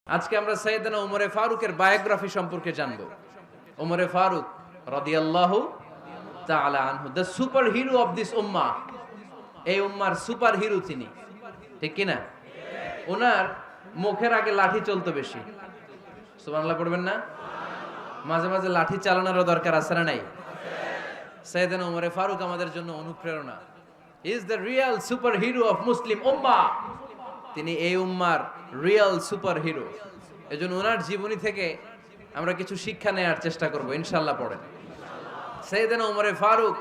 আজকে আমরা সাইয়েদনা উমরে ফারুকের বায়োগ্রাফি সম্পর্কে জানব। উমরে ফারুক রাদিয়াল্লাহু তাআলা আনহু, the super hero of this উম্মাহ। এই উম্মার সুপার হিরো তিনি, ঠিক কি না? ওনার মুখের আগে লাঠি চলতো বেশি। সুবহানাল্লাহ পড়বেন না? মাঝে মাঝে লাঠি চালানোরও দরকার আছে না নাই? সাইয়েদনা উমরে ফারুক আমাদের জন্য অনুপ্রেরণা। He is the real super hero of Muslim উম্মাহ। তিনি এই উম্মার রিয়েল সুপার হিরো। এজন্য ওনার জীবনী থেকে আমরা কিছু শিক্ষা নেওয়ার চেষ্টা করব ইনশাআল্লাহ। পড়েন সাইয়েদনা উমরে ফারুক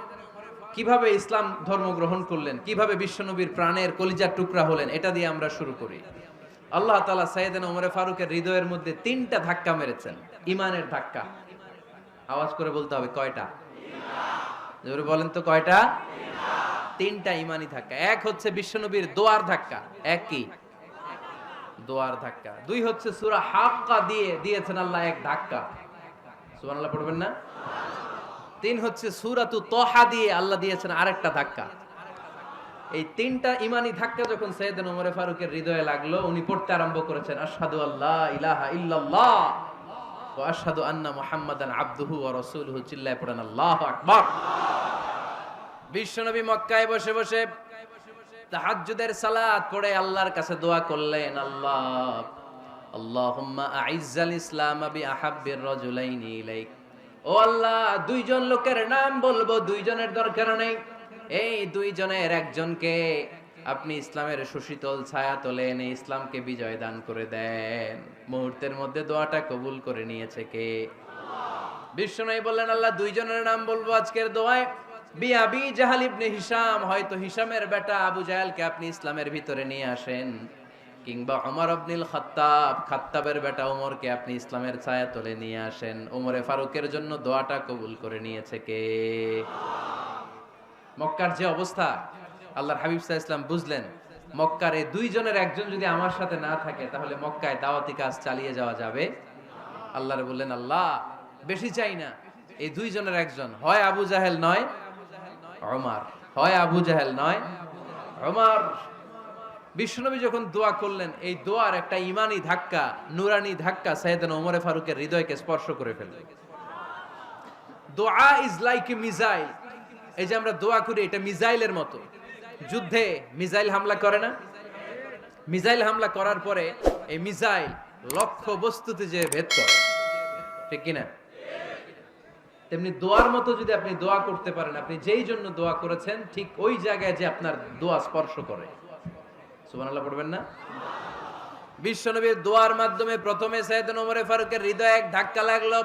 কিভাবে ইসলাম ধর্ম গ্রহণ করলেন, কিভাবে বিশ্বনবীর প্রাণের কলিজার টুকরা হলেন, এটা দিয়ে আমরা শুরু করি। আল্লাহ তাআলা সাইয়েদনা উমরে ফারুকের হৃদয়ের মধ্যে 3টা ধাক্কা মেরেছেন, ইমানের ধাক্কা। আওয়াজ করে বলতে হবে কয়টা? জোরে বলেন তো কয়টা? 3টা ইমানি ধাক্কা। এক হচ্ছে বিশ্বনবীর দোয়ার ধাক্কা। এক কি? দোয়ার ধাক্কা। 2 হচ্ছে সূরা হাক্কা দিয়ে দিয়েছেন আল্লাহ এক ধাক্কা। সুবহানাল্লাহ পড়বেন না? 3 হচ্ছে সূরাতু তাহা দিয়ে আল্লাহ দিয়েছেন আরেকটা ধাক্কা। এই 3টা ইমানি ধাক্কা যখন সাইয়েদনা উমরে ফারুকের হৃদয়ে লাগলো, উনি পড়তে আরম্ভ করেছেন আশহাদু আল্লা ইলাহা ইল্লাল্লাহ ওয়া আশহাদু আন্না মুহাম্মাদান আবদুহু ওয়া রাসূলুহু। চিল্লায়ে পড়েন আল্লাহু আকবার। বিশ্বনবী মক্কায় বসে বসে তাহাজ্জুদের সালাত পড়ে আল্লাহর কাছে দোয়া করলেন, আল্লাহুম্মা আইজ্জাল ইসলাম বিআহাব্বির রাজুলাইনি ইলাইক। ও আল্লাহ, 2 জন লোকের নাম বলবো, 2 জনের দরকার নেই। এই 2 জনের একজনকে আপনি ইসলামের সুশীতল ছায়া তলে এনে ইসলামকে বিজয় দান করে দেন। মুহূর্তের মধ্যে দোয়াটা কবুল করে নিয়েছে কে? বিশ্বনবী বললেন, আল্লাহ 2 জনের নাম বলবো আজকের দোয়ায়। আবি জাহাল ইবনে হিশাম, হয়তো হিশামের বেটা আবু জাহেলকে আপনি ইসলামের ভিতরে নিয়ে আসেন, কিংবা ওমর ইবনুল খাত্তাব, খাত্তাবের বেটা ওমরকে আপনি ইসলামের ছায়া তলে নিয়ে আসেন। ওমরে ফারুকের জন্য দোয়াটা কবুল করে নিয়েছে কে? মক্কার যে অবস্থা, আল্লাহর হাবিব সাল্লাল্লাহু আলাইহি ওয়াসাল্লাম বুঝলেন মক্কার এই 2 জনের একজন যদি আমার সাথে না থাকে তাহলে মক্কায় দাওয়াতি কাজ চালিয়ে যাওয়া যাবে। আল্লাহর বললেন, আল্লাহ বেশি চাই না, এই 2 জনের একজন, হয় আবু জাহেল নয় ওমর, হয় আবু জাহেল নয় ওমর। বিশ্বনবী যখন দোয়া করলেন, এই দোয়ার একটা ইমানি ধাক্কা, নুরানি ধাক্কা সাইয়েদনা ওমরে ফারুকের হৃদয়কে স্পর্শ করে ফেলল। দোয়া ইজ লাইক এ মিসাইল। এই যে আমরা দোয়া করি, এটা মিসাইলের মতো। যুদ্ধে মিসাইল হামলা করে না? মিসাইল হামলা করার পরে এই মিসাইল লক্ষ্য বস্তুতে যে ভেদ করে, ঠিক কিনা? তেমনি দোয়ার মতো যদি আপনি দোয়া করতে পারেন, আপনি যেই জন্য দোয়া করেছেন ঠিক ওই জায়গায় যে আপনার দোয়া স্পর্শ করে। সুবহানাল্লাহ পড়বেন না? বিশ্বনবীর দোয়ার মাধ্যমে প্রথমে সাইয়েদনা ওমরে ফারুকের হৃদয়ে এক ধাক্কা লাগলো।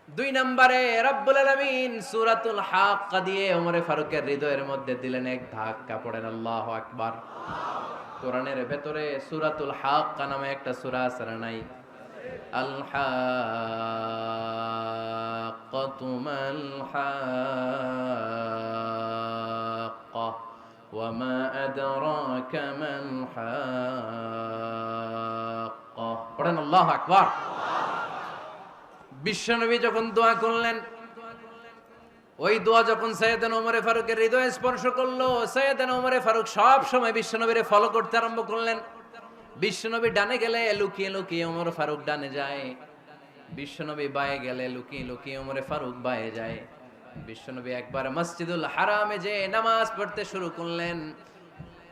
2 নম্বরে রব্বুল আলামিন সূরাতুল হাক্কা দিয়ে ওমরে ফারুকের হৃদয়ের মধ্যে দিলেন এক ধাক্কা। পড়েন আল্লাহু আকবার। কোরআনের ভেতরে সূরাতুল হাক্কা নামে একটা সূরা আছে না নাই? আল হাক্কাতু মাল হাক্কা ওয়া মা আদরাকা মাল হাক্কা। পড়েন আল্লাহু আকবার। বিশ্বনবী যখন দোয়া করলেন, ওই দোয়া যখন সাইয়েদনা ওমরে ফারুকের হৃদয়ে স্পর্শ করলো, সাইয়েদনা ওমরে ফারুক সব সময় বিশ্বনবীরে ফলো করতে আরম্ভ করলেন। বিশ্বনবী ডানে গেলে লুকিয়ে লুকিয়ে ওমর ফারুক ডানে যায়, বিশ্বনবী বায়ে গেলে লুকিয়ে লুকিয়ে ওমরে ফারুক বায়ে যায়। বিশ্বনবী একবার মসজিদুল হারামে যে নামাজ পড়তে শুরু করলেন,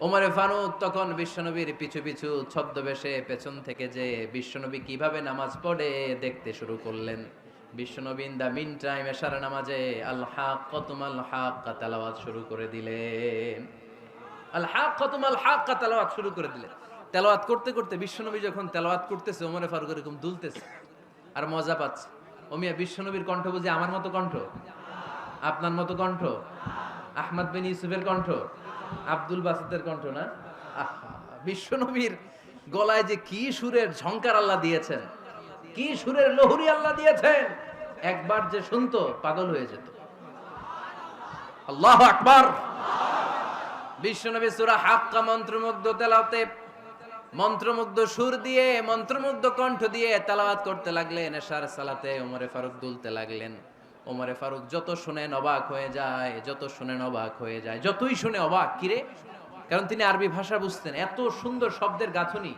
ওমরে ফারুক তখন বিশ্বনবীর পিছু পিছু ছদ্মবেশে পেছন থেকে যে বিশ্বনবী কিভাবে নামাজ পড়ে দেখতে শুরু করলেন। বিশ্বনবী ইন দা মিন টাইম এশার নামাজে আল হাক্কাতু মাল হাক্কা তেলাওয়াত শুরু করে দিলেন। আল হাক্কাতু মাল হাক্কা তেলাওয়াত শুরু করে দিলেন। তেলাওয়াত করতে করতে বিশ্বনবী যখন তেলাওয়াত করতেছে, ওমরে ফারুক এরকম দুলতেছে আর মজা পাচ্ছে। ও মিয়া, বিশ্বনবীর কণ্ঠ বুঝি আমার মতো কণ্ঠ? আপনার মতো কণ্ঠ? আহমদ বিন ইউসুফের কণ্ঠ? আব্দুল বাসিতের কণ্ঠ না? বিশ্বনবীর গলায় যে কি সুরের ঝংকার আল্লাহ দিয়েছেন, কি সুরের লহরী আল্লাহ দিয়েছেন, একবার যে শুনতো পাগল হয়ে যেত। আল্লাহু আকবার। বিশ্বনবী সূরা হাক্কা মন্ত্রমুগ্ধ তেলাওয়াতে, মন্ত্রমুগ্ধ সুর দিয়ে, মন্ত্রমুগ্ধ কণ্ঠ দিয়ে তেলাওয়াত করতে লাগলেন। এশার সালাতে ওমরে ফারুক দুলতে লাগলেন। ওমরে ফারুক যত শুনেন অবাক হয়ে যায়, যত শুনেন অবাক হয়ে যায়, যতই শুনে অবাক। কিরে? কারণ তিনি আরবি ভাষা বুঝতেন, এত সুন্দর শব্দের গাঁথনি।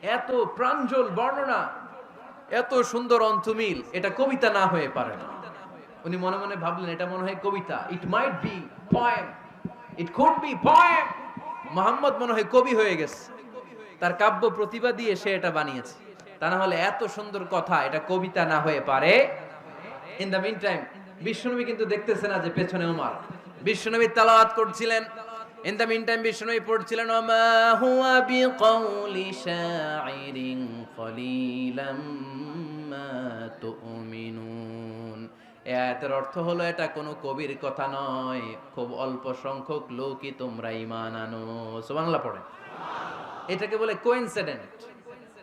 এত প্রাঞ্জল বর্ণনা, এত সুন্দর অন্তমিল, এটা কবিতা না হয়ে পারে না। উনি মনে মনে ভাবলেন এটা মনে হয় কবিতা, it might be poem, it could be poem. Muhammad মনে হয় কবি হয়ে গেছে, তার কাব্য প্রতিভা দিয়ে সে এটা বানিয়েছে। তা না হলে এত সুন্দর কথা এটা কবিতা না হয়ে পারে। ইন দ্য মিন টাইম বিশ্বনবী কিন্তু দেখতেছে না যে পেছনে ওমর। বিশ্বনবী তেলাওয়াত করছিলেন, ইন দ্য মিন টাইম বিশ্বনবী পড়ছিলেন ওমা হুয়া বিকাউলি শাইরিন কলিলাম মা তুমিনুন। এই আয়াতের অর্থ হলো এটা কোনো কবির কথা নয়, খুব অল্প সংখ্যক লোকই তোমরা ঈমান আনো। সুবহানাল্লাহ পড়েন। এটাকে বলে কোইন্সিডেন্ট।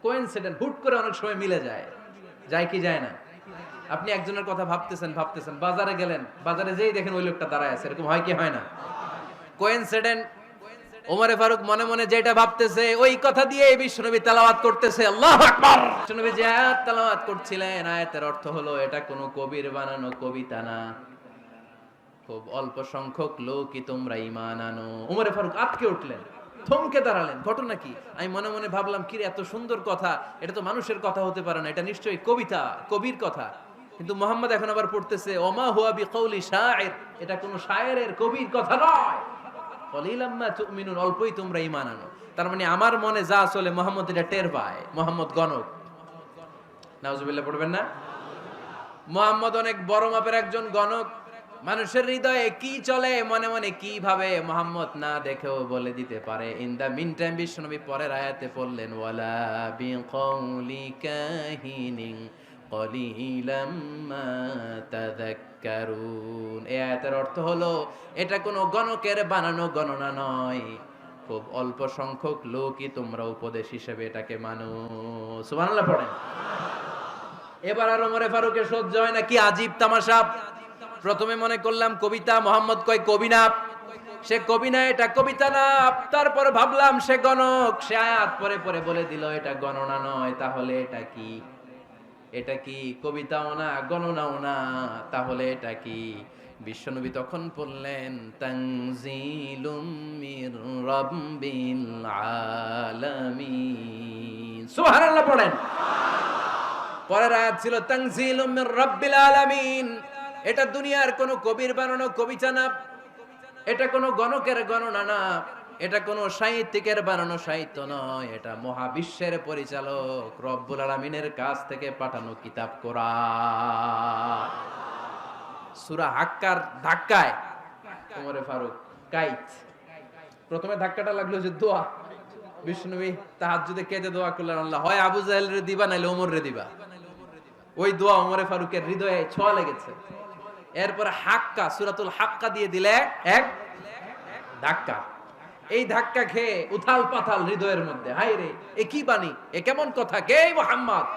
কোইন্সিডেন্ট হুট করে অনেক সময় মিলে যায়, যায় কি যায় না? আপনি একজনের কথা ভাবতেছেন বাজারে গেলেন, বাজারে যেই দেখেন ওই লোকটা দাঁড়ায় আছে, এরকম হয় কি হয় না? কোইন্সিডেন্ট। ওমরে ফারুক মনে মনে যেটা ভাবতেছে ওই কথা দিয়ে বিশ্বনবী তেলাওয়াত করতেছে, আল্লাহু আকবার। বিশ্বনবী যে আয়াত তেলাওয়াত করছিলেন, আয়াতের অর্থ হলো এটা কোনো কবির বানানো কবিতা না, খুব অল্প সংখ্যক লোকই তোমরা ঈমান আনো। ওমরে ফারুক আটকে উঠলেন, থমকে দাঁড়ালেন। ঘটনা কি? আমি মনে মনে ভাবলাম কি রে, এত সুন্দর কথা, এটা তো মানুষের কথা হতে পারে না, এটা নিশ্চয়ই কবিতা, কবির কথা। কিন্তু মুহাম্মদ এখন আবার পড়তেছে ওমা হুয়া বিকাউলি শাইর, এটা কোনো শায়েরের কবির কথা নয়। কলিলাম মা তুমিনুন, অল্পই তোমরা ঈমান আনো। তার মানে আমার মনে যা চলে মুহাম্মদ এটা টের পায়। মুহাম্মদ গণক। নাউজুবিল্লাহ পড়বেন না? মুহাম্মদ অনেক বড় মাপের একজন গণক। মানুষের হৃদয়ে কি চলে, মনে মনে কি ভাবে, মুহাম্মদ না দেখেও বলে দিতে পারে। ইন দা মিন টাইম বিশ্বনবী পরের আয়াতে পড়লেন ওয়ালা বিকাউলি কাহিনিন কলিলাম মা তাযাক্কারুন। এই আয়াতের অর্থ হলো এটা কোনো গণকের বানানো গণনা নয়, খুব অল্প সংখ্যক লোকই তোমরা উপদেশ হিসেবে এটাকে মানো। সুবহানাল্লাহ পড়েন। এবার আর ওমরে ফারুকের সহ্য হয় না, কি আজীব তামাশা। প্রথমে মনে করলাম কবিতা, মোহাম্মদ কয় কবি না, সে কবি না, এটা কবিতা না। তারপর ভাবলাম সে গণক, সে আয়াত পরে পরে বলে দিল এটা গণনা নয়, তাহলে এটা কি? এটা কি কবিতাও না, গণনাও না, তাহলে এটা কি? বিশ্বনবী তখন বললেন তানজিলুম মির রাব্বিল আলামিন। সুবহানাল্লাহ পড়েন। পরের আয়াত ছিল তানজিলুম মির রাব্বিল আলামিন। এটা দুনিয়ার কোন কবির বানানো কবিতা না, এটা কোন গণকের গণনা না, এটা কোন সাহিত্যিকের বানানো সাহিত্য নয়, এটা মহাবিশ্বের পরিচালক রব্বুল আলামিনের কাছ থেকে পাঠানো কিতাব কোরআন। সূরা হাক্কার ধাক্কায় ওমরে ফারুক কাইত। প্রথমে ধাক্কাটা লাগলো যে দোয়া। বিষ্ণুবী তাহাজ্জুদে কেঁদে দোয়া করলেন, আল্লাহ হয় আবু জাহেল রে দিবা নাইলে ওমর রে দিবা। ওই দোয়া ওমরে ফারুকের হৃদয়ে ছোঁয়া লেগেছে। এরপর হাক্কা, সূরাতুল হাক্কা দিয়ে দিলে এক ধাক্কা। এই ধাক্কা খেয়ে উথাল পাথাল হৃদয়ের মধ্যে, হায় রে এ কি বাণী, এ কেমন কথা, কে মুহাম্মদ?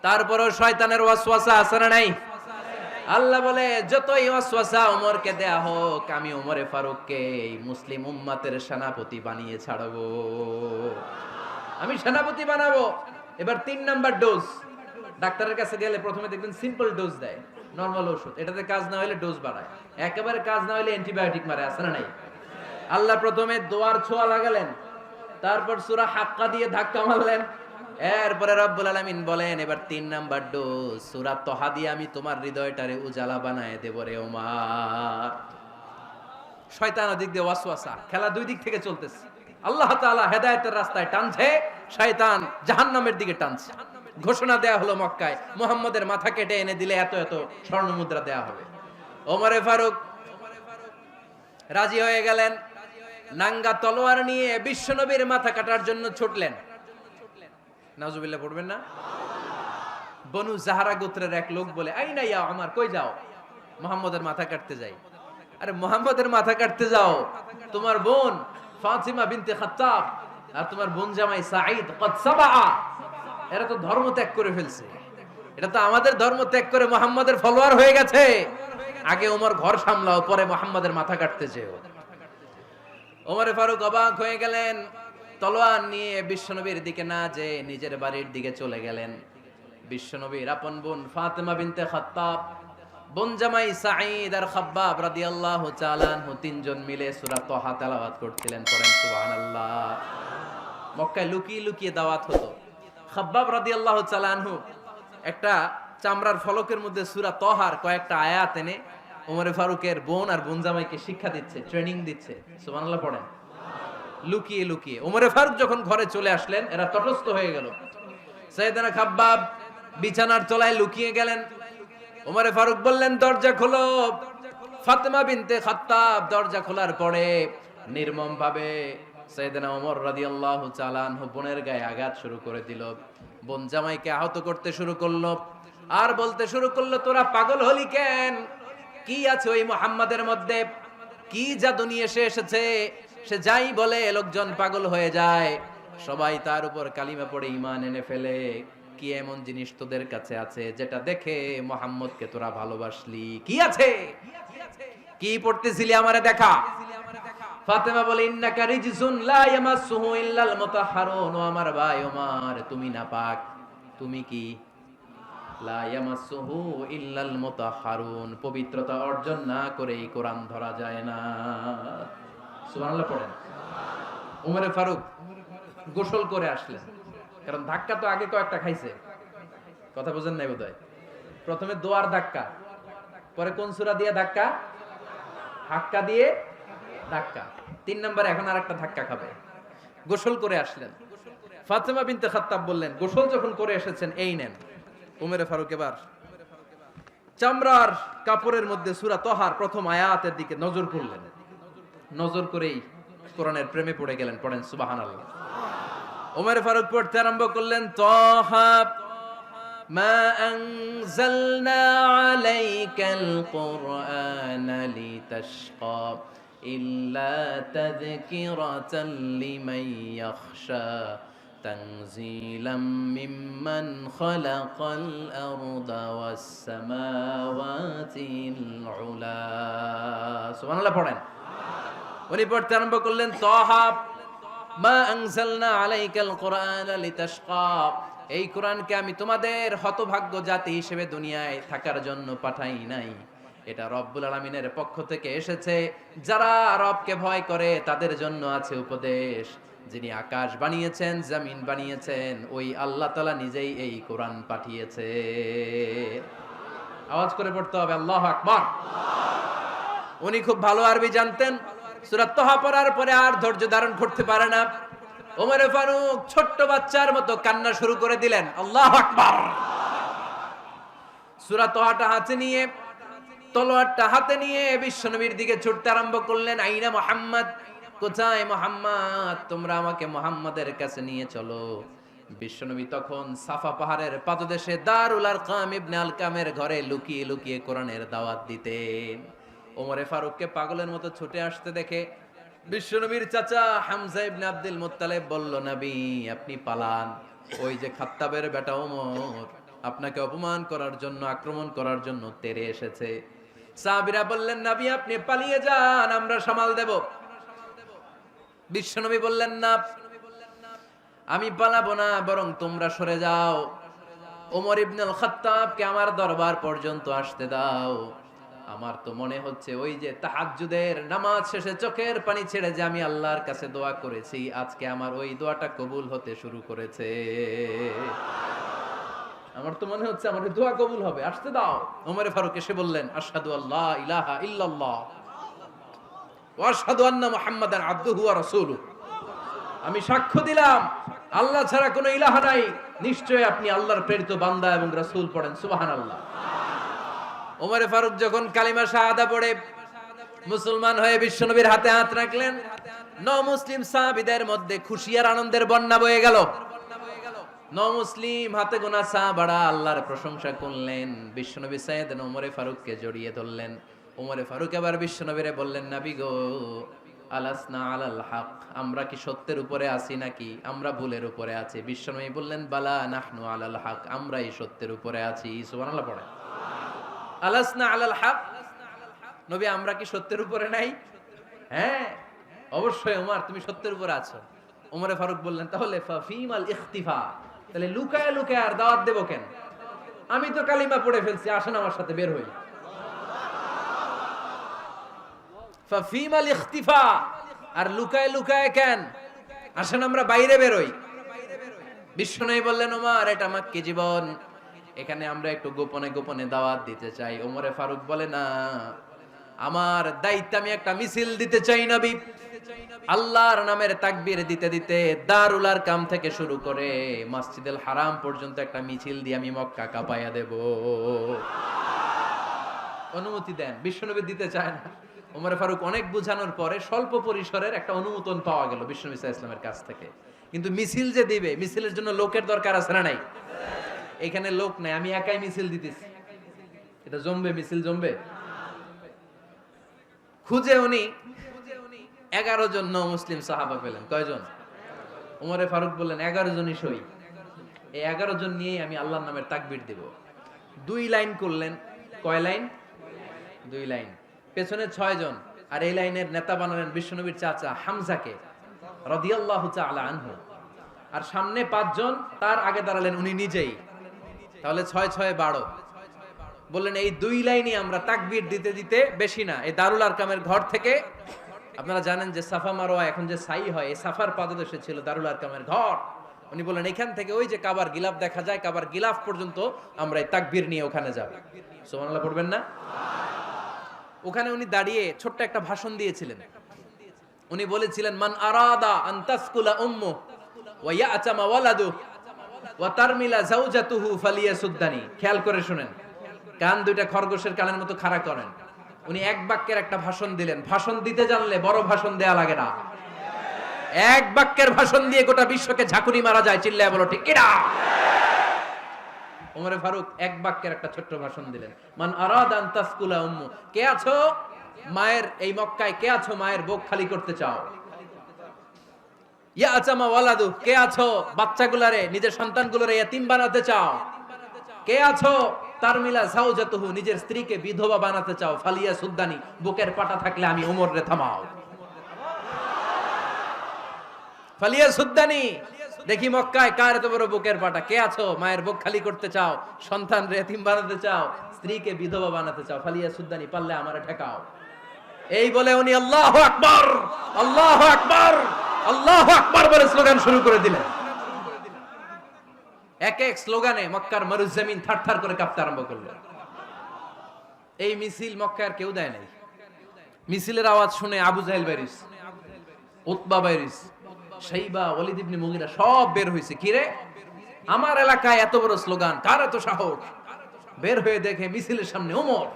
তারপরও শয়তানের ওয়াসওয়াসা আছে না নাই? আল্লাহ বলে যতই ওয়াসওয়াসা ওমরকে দেয়া হোক, আমি ওমরে ফারুককে এই মুসলিম উম্মতের সেনাপতি বানিয়ে ছাড়বো, আমি সেনাপতি বানাবো। এবার 3 নাম্বার ডোজ। ডাক্তারের কাছে গেলে প্রথমে দেখবেন সিম্পল ডোজ দেয়, নরমাল ওষুধ, এটাতে কাজ না হলে ডোজ বাড়ায়, একেবারে কাজ না হলে অ্যান্টিবায়োটিক মারে, আছে না নাই? আল্লাহ প্রথমে দোয়ার ছোঁয়া লাগালেন, তারপর সূরা হাক্কা দিয়ে ধাক্কা মারলেন, এরপরে রব্বুল আলামিন বলেন এবার 3 নাম্বার ডোজ সূরা তহা দিয়ে আমি তোমার হৃদয়টারে উজালা বানায় দেব রে ওমর। শয়তান ওদিক দিয়ে ওয়াসওয়াসা, খেলা দুই দিক থেকে চলতেছে। আল্লাহ তাআলা হেদায়েতের রাস্তায় টানছে, শয়তান জাহান্নামের দিকে টানছে। ঘোষণা দেয়া হলো মক্কায়, মুহাম্মদের মাথা কেটে এনে দিলে এত এত স্বর্ণ মুদ্রা দেয়া হবে। ওমরে ফারুক রাজি হয়ে গেলেন, নাঙ্গা তলোয়ার নিয়ে বিশ্বনবীর মাথা কাটার জন্য ছুটলেন। নাউজুবিল্লাহ পড়বেন না? বনু জাহরা গোত্রের এক লোক বলে, আইনা ইয়া ওমর, কই যাও? মুহাম্মদের মাথা কাটতে যাই। আরে মুহাম্মদের মাথা কাটতে যাও? তোমার বোন ফাতিমা বিনতে খাত্তাব আর তোমার বোন জামাই সাঈদ কদ সাবা, এরা তো ধর্ম ত্যাগ করে ফেলছে, এটা তো আমাদের ধর্ম ত্যাগ করে মুহাম্মদের ফলোয়ার হয়ে গেছে। আগে ওমর ঘর সামলাও, পরে মুহাম্মদের মাথা কাটতে যেও। ওমরে ফারুক অবাক হয়ে গেলেন, তলোয়ার নিয়ে বিশ্বনবীর দিকে না যে নিজের বাড়ির দিকে চলে গেলেন। বিশ্বনবীর আপন বোন ফাতিমা বিনতে খাত্তাব, বোন জামাই সাঈদ আর খাব্বাব রাদিয়াল্লাহু তাআলা আনহু, তিনজন মিলে সূরা তহা তেলাওয়াত করছিলেন। পড়েন সুবহানাল্লাহ। মক্কায় লুকিয়ে লুকিয়ে দাওয়াত হতো। খাব্বাব রাদিয়াল্লাহু তাআলা আনহু একটা চামড়ার ফলকের মধ্যে সূরা তহার কয়েকটা আয়াত এনে ওমরে ফারুকের বোন আর বোন জামাইকে শিক্ষা দিচ্ছে, ট্রেনিং দিচ্ছে। সুবহানাল্লাহ পড়েন। লুকিয়ে লুকিয়ে ওমরে ফারুক যখন ঘরে চলে আসলেন, এরা তটস্থ হয়ে গেল। সাইয়েদনা খাব্বাব বিছানার তলায় লুকিয়ে গেলেন। ওমরে ফারুক বললেন, দরজা খোলো। ফাতেমা বিনতে খাত্তাব দরজা খোলার পরে নির্মম ভাবে সাইয়েদনা ওমর রাদিয়াল্লাহু তাআলা আনহু বোনের গায়ে আঘাত শুরু করে দিল। বোন জামাইকে আহত করতে শুরু করলো আর বলতে শুরু করলো, তোরা পাগল হলি কেন? কি আছে ওই মুহাম্মাদের মধ্যে? কি জাদু নিয়ে এসেছে? সে যাই বলে লোকজন পাগল হয়ে যায়, সবাই তার উপর কালিমা পড়ে ঈমান এনে ফেলে। কি এমন জিনিস তোদের কাছে আছে যেটা দেখে মুহাম্মদকে তোরা ভালোবাসলি? কি আছে? কি পড়তেছিলি আমারে দেখা। ফাতেমা বলে, ইন্নাকা রিজসুন লা ইয়ামাসসুহু ইল্লাল মুতাহহারুন। ও আমার ভাই ওমর, তুমি নাপাক। তুমি কি? লা ইয়ামাসসুহু ইল্লাল মুতাহহারুন, পবিত্রতা অর্জন না করে এই কোরআন ধরা যায় না। সুবহানাল্লাহ পড়েন। ওমরে ফারুক গোসল করে আসলেন, কারণ ধাক্কা তো আগে কয়েকটা খাইছে। কথা বুঝেন নাই বোধহয়। প্রথমে দোয়ার ধাক্কা, পরে কোন সূরা দিয়ে ধাক্কা? হাক্কা দিয়ে ধাক্কা। 3 নম্বরে এখন আরেকটা ধাক্কা খাবে। গোসল করে আসলেন। ফাতেমা বিনতে খাত্তাব বললেন, গোসল যখন করে এসেছেন, এই নেন। ওমরে ফারুক এবার চামড়ার কাপড়ের মধ্যে সূরা তহার প্রথম আয়াতের দিকে নজর করলেন। নজর করেই কোরআনের প্রেমে পড়ে গেলেন। পড়েন সুবহানাল্লাহ। ওমর ফারুক পড়তে আরম্ভ করলেন, তহা মা আনজালনা আলাইকাল কুরআনা লিতাশকা ইল্লা তাযকিরাতাল লিমান ইয়াখশা তানজিলাম মিম্মান খালাকাল আরদা ওয়াস সামাওয়াতিল উলা। সুবহানাল্লাহ পড়েন। উনি পড়তে আরম্ভ করলেন, তহা মা আনজালনা আলাইকাল কুরআনা লিতাশকা, এই কোরআনকে আমি তোমাদের হতভাগ্য জাতি হিসেবে দুনিয়ায় থাকার জন্য পাঠাই নাই। এটা রব্বুল আলামিনের পক্ষ থেকে এসেছে। যারা রবকে ভয় করে তাদের জন্য আছে উপদেশ। যিনি আকাশ বানিয়েছেন, জমিন বানিয়েছেন, ওই আল্লাহ তাআলা নিজেই এই কোরআন পাঠিয়েছে। আওয়াজ করে পড়তে হবে, আল্লাহু আকবার। উনি খুব ভালো আরবি জানতেন। সূরা তহা পড়ার পরে আর ধৈর্য ধারণ করতে পারে না। ওমর ফারুক ছোট্ট বাচ্চার মতো কান্না শুরু করে দিলেন। আল্লাহু আকবার। সূরা তহাটা হাতে নিয়ে, তলোয়ারটা হাতে নিয়ে বিশ্বনবীর দিকে ছুটতে আরম্ভ করলেন। আইনা মুহাম্মদ, কোথায় মুহাম্মদ? তোমরা আমাকে মুহাম্মাদের কাছে নিয়ে চলো। বিশ্বনবী তখন সাফা পাহাড়ের পাদদেশে দারুল আরকাম ইবনে আলকামের ঘরে লুকিয়ে লুকিয়ে কোরআনের দাওয়াত দিতেন। ওমরে ফারুককে পাগলের মতো ছুটে আসতে দেখে বিশ্বনবীর চাচা হামজা ইবনে আব্দুল মুত্তালিব বলল, নবী আপনি পালান। ওই যে খাত্তাবের বেটা ওমর আপনাকে অপমান করার জন্য, আক্রমণ করার জন্য তেরে এসেছে। সাহাবীরা বললেন, নবী আপনি পালিয়ে যান, আমরা সামাল দেব। বিশ্বনবী বললেন, না, আমি পালাবো না, বরং তোমরা সরে যাও। ওমর ইবনুল খাত্তাবকে আমার দরবার পর্যন্ত আসতে দাও। আমার তো মনে হচ্ছে ওই যে তাহাজ্জুদের নামাজ শেষে চোখের পানি ছেড়ে যে আমি আল্লাহর কাছে দোয়া করেছি, আজকে আমার ওই দোয়াটা কবুল হতে শুরু করেছে। আমার তো মনে হচ্ছে আমার দোয়া কবুল হবে, আসতে দাও। ওমর ফারুক এসে বললেন, আশহাদু আল্লা ইলাহা ইল্লাল্লাহ ওয়া আশহাদু আন্না মুহাম্মাদান আবদুহু ওয়া রাসূলুহু, আমি সাক্ষ্য দিলাম আল্লাহ ছাড়া কোনো ইলাহা নাই, নিশ্চয়ই আপনি আল্লাহর প্রেরিত বান্দা এবং রাসূল। পড়েন সুবহানাল্লাহ। ওমর ফারুক যখন কালিমা শাহাদা পড়ে মুসলমান হয়ে বিশ্বনবীর হাতে হাত রাখলেন, মুসলিম সাহাবীদের মধ্যে খুশি আর আনন্দের বন্যা বয়ে গেল। মুসলিম হাতে গোনা সাহাবারা আল্লাহর প্রশংসা করলেন। বিশ্বনবী সাইয়েদনা ওমর ফারুককে জড়িয়ে ধরলেন। ওমর ফারুক এবার বিশ্বনবীরে বললেন, নবী গো, আলাসনা আলাল হক, আমরা কি সত্যের উপরে আছি নাকি আমরা ভুলের উপরে আছি? বিশ্বনবী বললেন, বালা নাহনু আলাল হক, আমরাই সত্যের উপরে আছি। সুবহানাল্লাহ পড়ে। আলাসনা আলাল হক, নবী আমরা কি সত্যের উপরে নাই? হ্যাঁ অবশ্যই ওমর, তুমি সত্যের উপরে আছো। ওমরে ফারুক বললেন, তাহলে ফাফিমাল ইখতিফা, তাহলে লুকায় লুকায় আর দাওয়াত দেব কেন? আমি তো কালিমা পড়ে ফেলছি, আসেন আমার সাথে বের হই। ফাফিমাল ইখতিফা, আর লুকায় লুকায় কেন? আসেন আমরা বাইরে বেরোই। বিশ্বনবী বললেন, ওমর এটা মাক্কি জীবন, এখানে আমরা একটু গোপনে গোপনে দাওয়াত দিতে চাই। ওমরে ফারুক বলে, না, আমার দায়িত্ব, আমি একটা মিছিল দিতে চাই নবী। আল্লাহর নামের তাকবীর দিতে দিতে দারুল আরকাম থেকে শুরু করে মসজিদুল হারাম পর্যন্ত একটা মিছিল দিয়ে আমি মক্কা কাঁপাইয়া দেব। অনুমতি দেন। বিশ্বনবী দিতে চায় না। ওমর ফারুক অনেক বুঝানোর পরে স্বল্প পরিসরের একটা অনুমোদন পাওয়া গেল বিশ্বনবী সাল্লাল্লাহু আলাইহি ওয়াসাল্লামের কাছ থেকে। কিন্তু মিছিল যে দিবে, মিছিলের জন্য লোকের দরকার আছে না নাই? এখানে লোক নাই, আমি একাই মিছিল দিতেছি। এটা জমবে? মিছিল জমবে? খুঁজে উনি 11 জন মুসলিম সাহাবা পেলেন। কয়জন? ওমরে ফারুক বললেন 11 জনই সই। এই 11 জন নিয়েই আমি আল্লাহর নামের তাকবীর দেব। 2 লাইন করলেন। কয় লাইন? 2 লাইন। পেছনে 6 জন, আর এই লাইনের নেতা বানালেন বিশ্বনবীর চাচা হামজাকে রাদিয়াল্লাহু তাআলা আনহু। আর সামনে 5 জন, তার আগে দাঁড়ালেন উনি নিজেই। তাহলে 6 6 12। বললেন এই 2 লাইনই আমরা তাকবীর দিতে দিতে, বেশি না, এই দারুল আরকামের ঘর থেকে, আপনারা জানেন যে সাফা মারওয়া এখন যে সাই হয়, এই সাফার পাদদেশে ছিল দারুল আরকামের ঘর। উনি বললেন এখান থেকে ওই যে কাবার গিলাফ দেখা যায়, কাবার গিলাফ পর্যন্ত আমরা এই তাকবীর নিয়ে ওখানে যাব। সুবহানাল্লাহ পড়বেন না? ওখানে উনি দাঁড়িয়ে ছোট্ট একটা ভাষণ দিয়েছিলেন। উনি বলেছিলেন, মান আরাদা আন তাসকুলা উম্মু ওয়া ইয়াতামা ওয়ালাদু ওয়া তারমিলা যাওজাতুহু ফালিয়াসুদ্দানি। খেয়াল করে শুনেন, কান দুইটা খরগোশের কানের মতো খাড়া করেন। উনি এক বাক্যের একটা ভাষণ দিলেন। ভাষণ দিতে জানলে বড় ভাষণ দেয়া লাগে না। এক বাক্যের ভাষণ দিয়ে গোটা বিশ্বকে ঝাঁকুনি মারা যায়। চিল্লায় বলো ঠিক কিনা? ওমরে ফারুক এক বাক্যের একটা ছোট্ট ভাষণ দিলেন। মান আরাদা আন তাসকুলা উম্মু, কে আছো মায়ের এই মক্কায়, কে আছো মায়ের বুক খালি করতে চাও? ইয়া আচামা ওয়ালাদু, কে আছো বাচ্চাগুলারে, নিজের সন্তানগুলোরে ইয়াতিম বানাতে চাও? কে আছো তারমিলা যাওজাতুহু, নিজের স্ত্রীকে বিধবা বানাতে চাও? ফালিয়া সুদ্দানি, বুকের পাটা থাকলে আমি ওমর রে থামাও। ফালিয়া সুদ্দানি, দেখি মক্কায় কার এত বড় বুকের পাটা। কে আছো মায়ের বুক খালি করতে চাও, সন্তান রে এতিম বানাতে চাও, স্ত্রীকে বিধবা বানাতে চাও? ফালিয়া সুদ্দানি, পারলে আমারে ঠেকাও। এই বলে উনি আল্লাহু আকবার, আল্লাহু আকবার, আল্লাহু আকবার বলে স্লোগান শুরু করে দিলেন। এক এক স্লোগানে মক্কার মরুজমিন থারথার করে কাঁপতে আরম্ভ করলো। এই মিছিল মক্কার কেউ দেয় নাই। মিছিলের আওয়াজ শুনে আবু জাহেল বাইরিস, উতবা বাইরিস, শাইবা, ওয়ালিদ ইবনে মুগিরা সব বের হইছে। কি রে, আমার এলাকায় এত বড় স্লোগান, কার এত সাহস? বের হয়ে দেখে মিছিলের সামনে ওমর।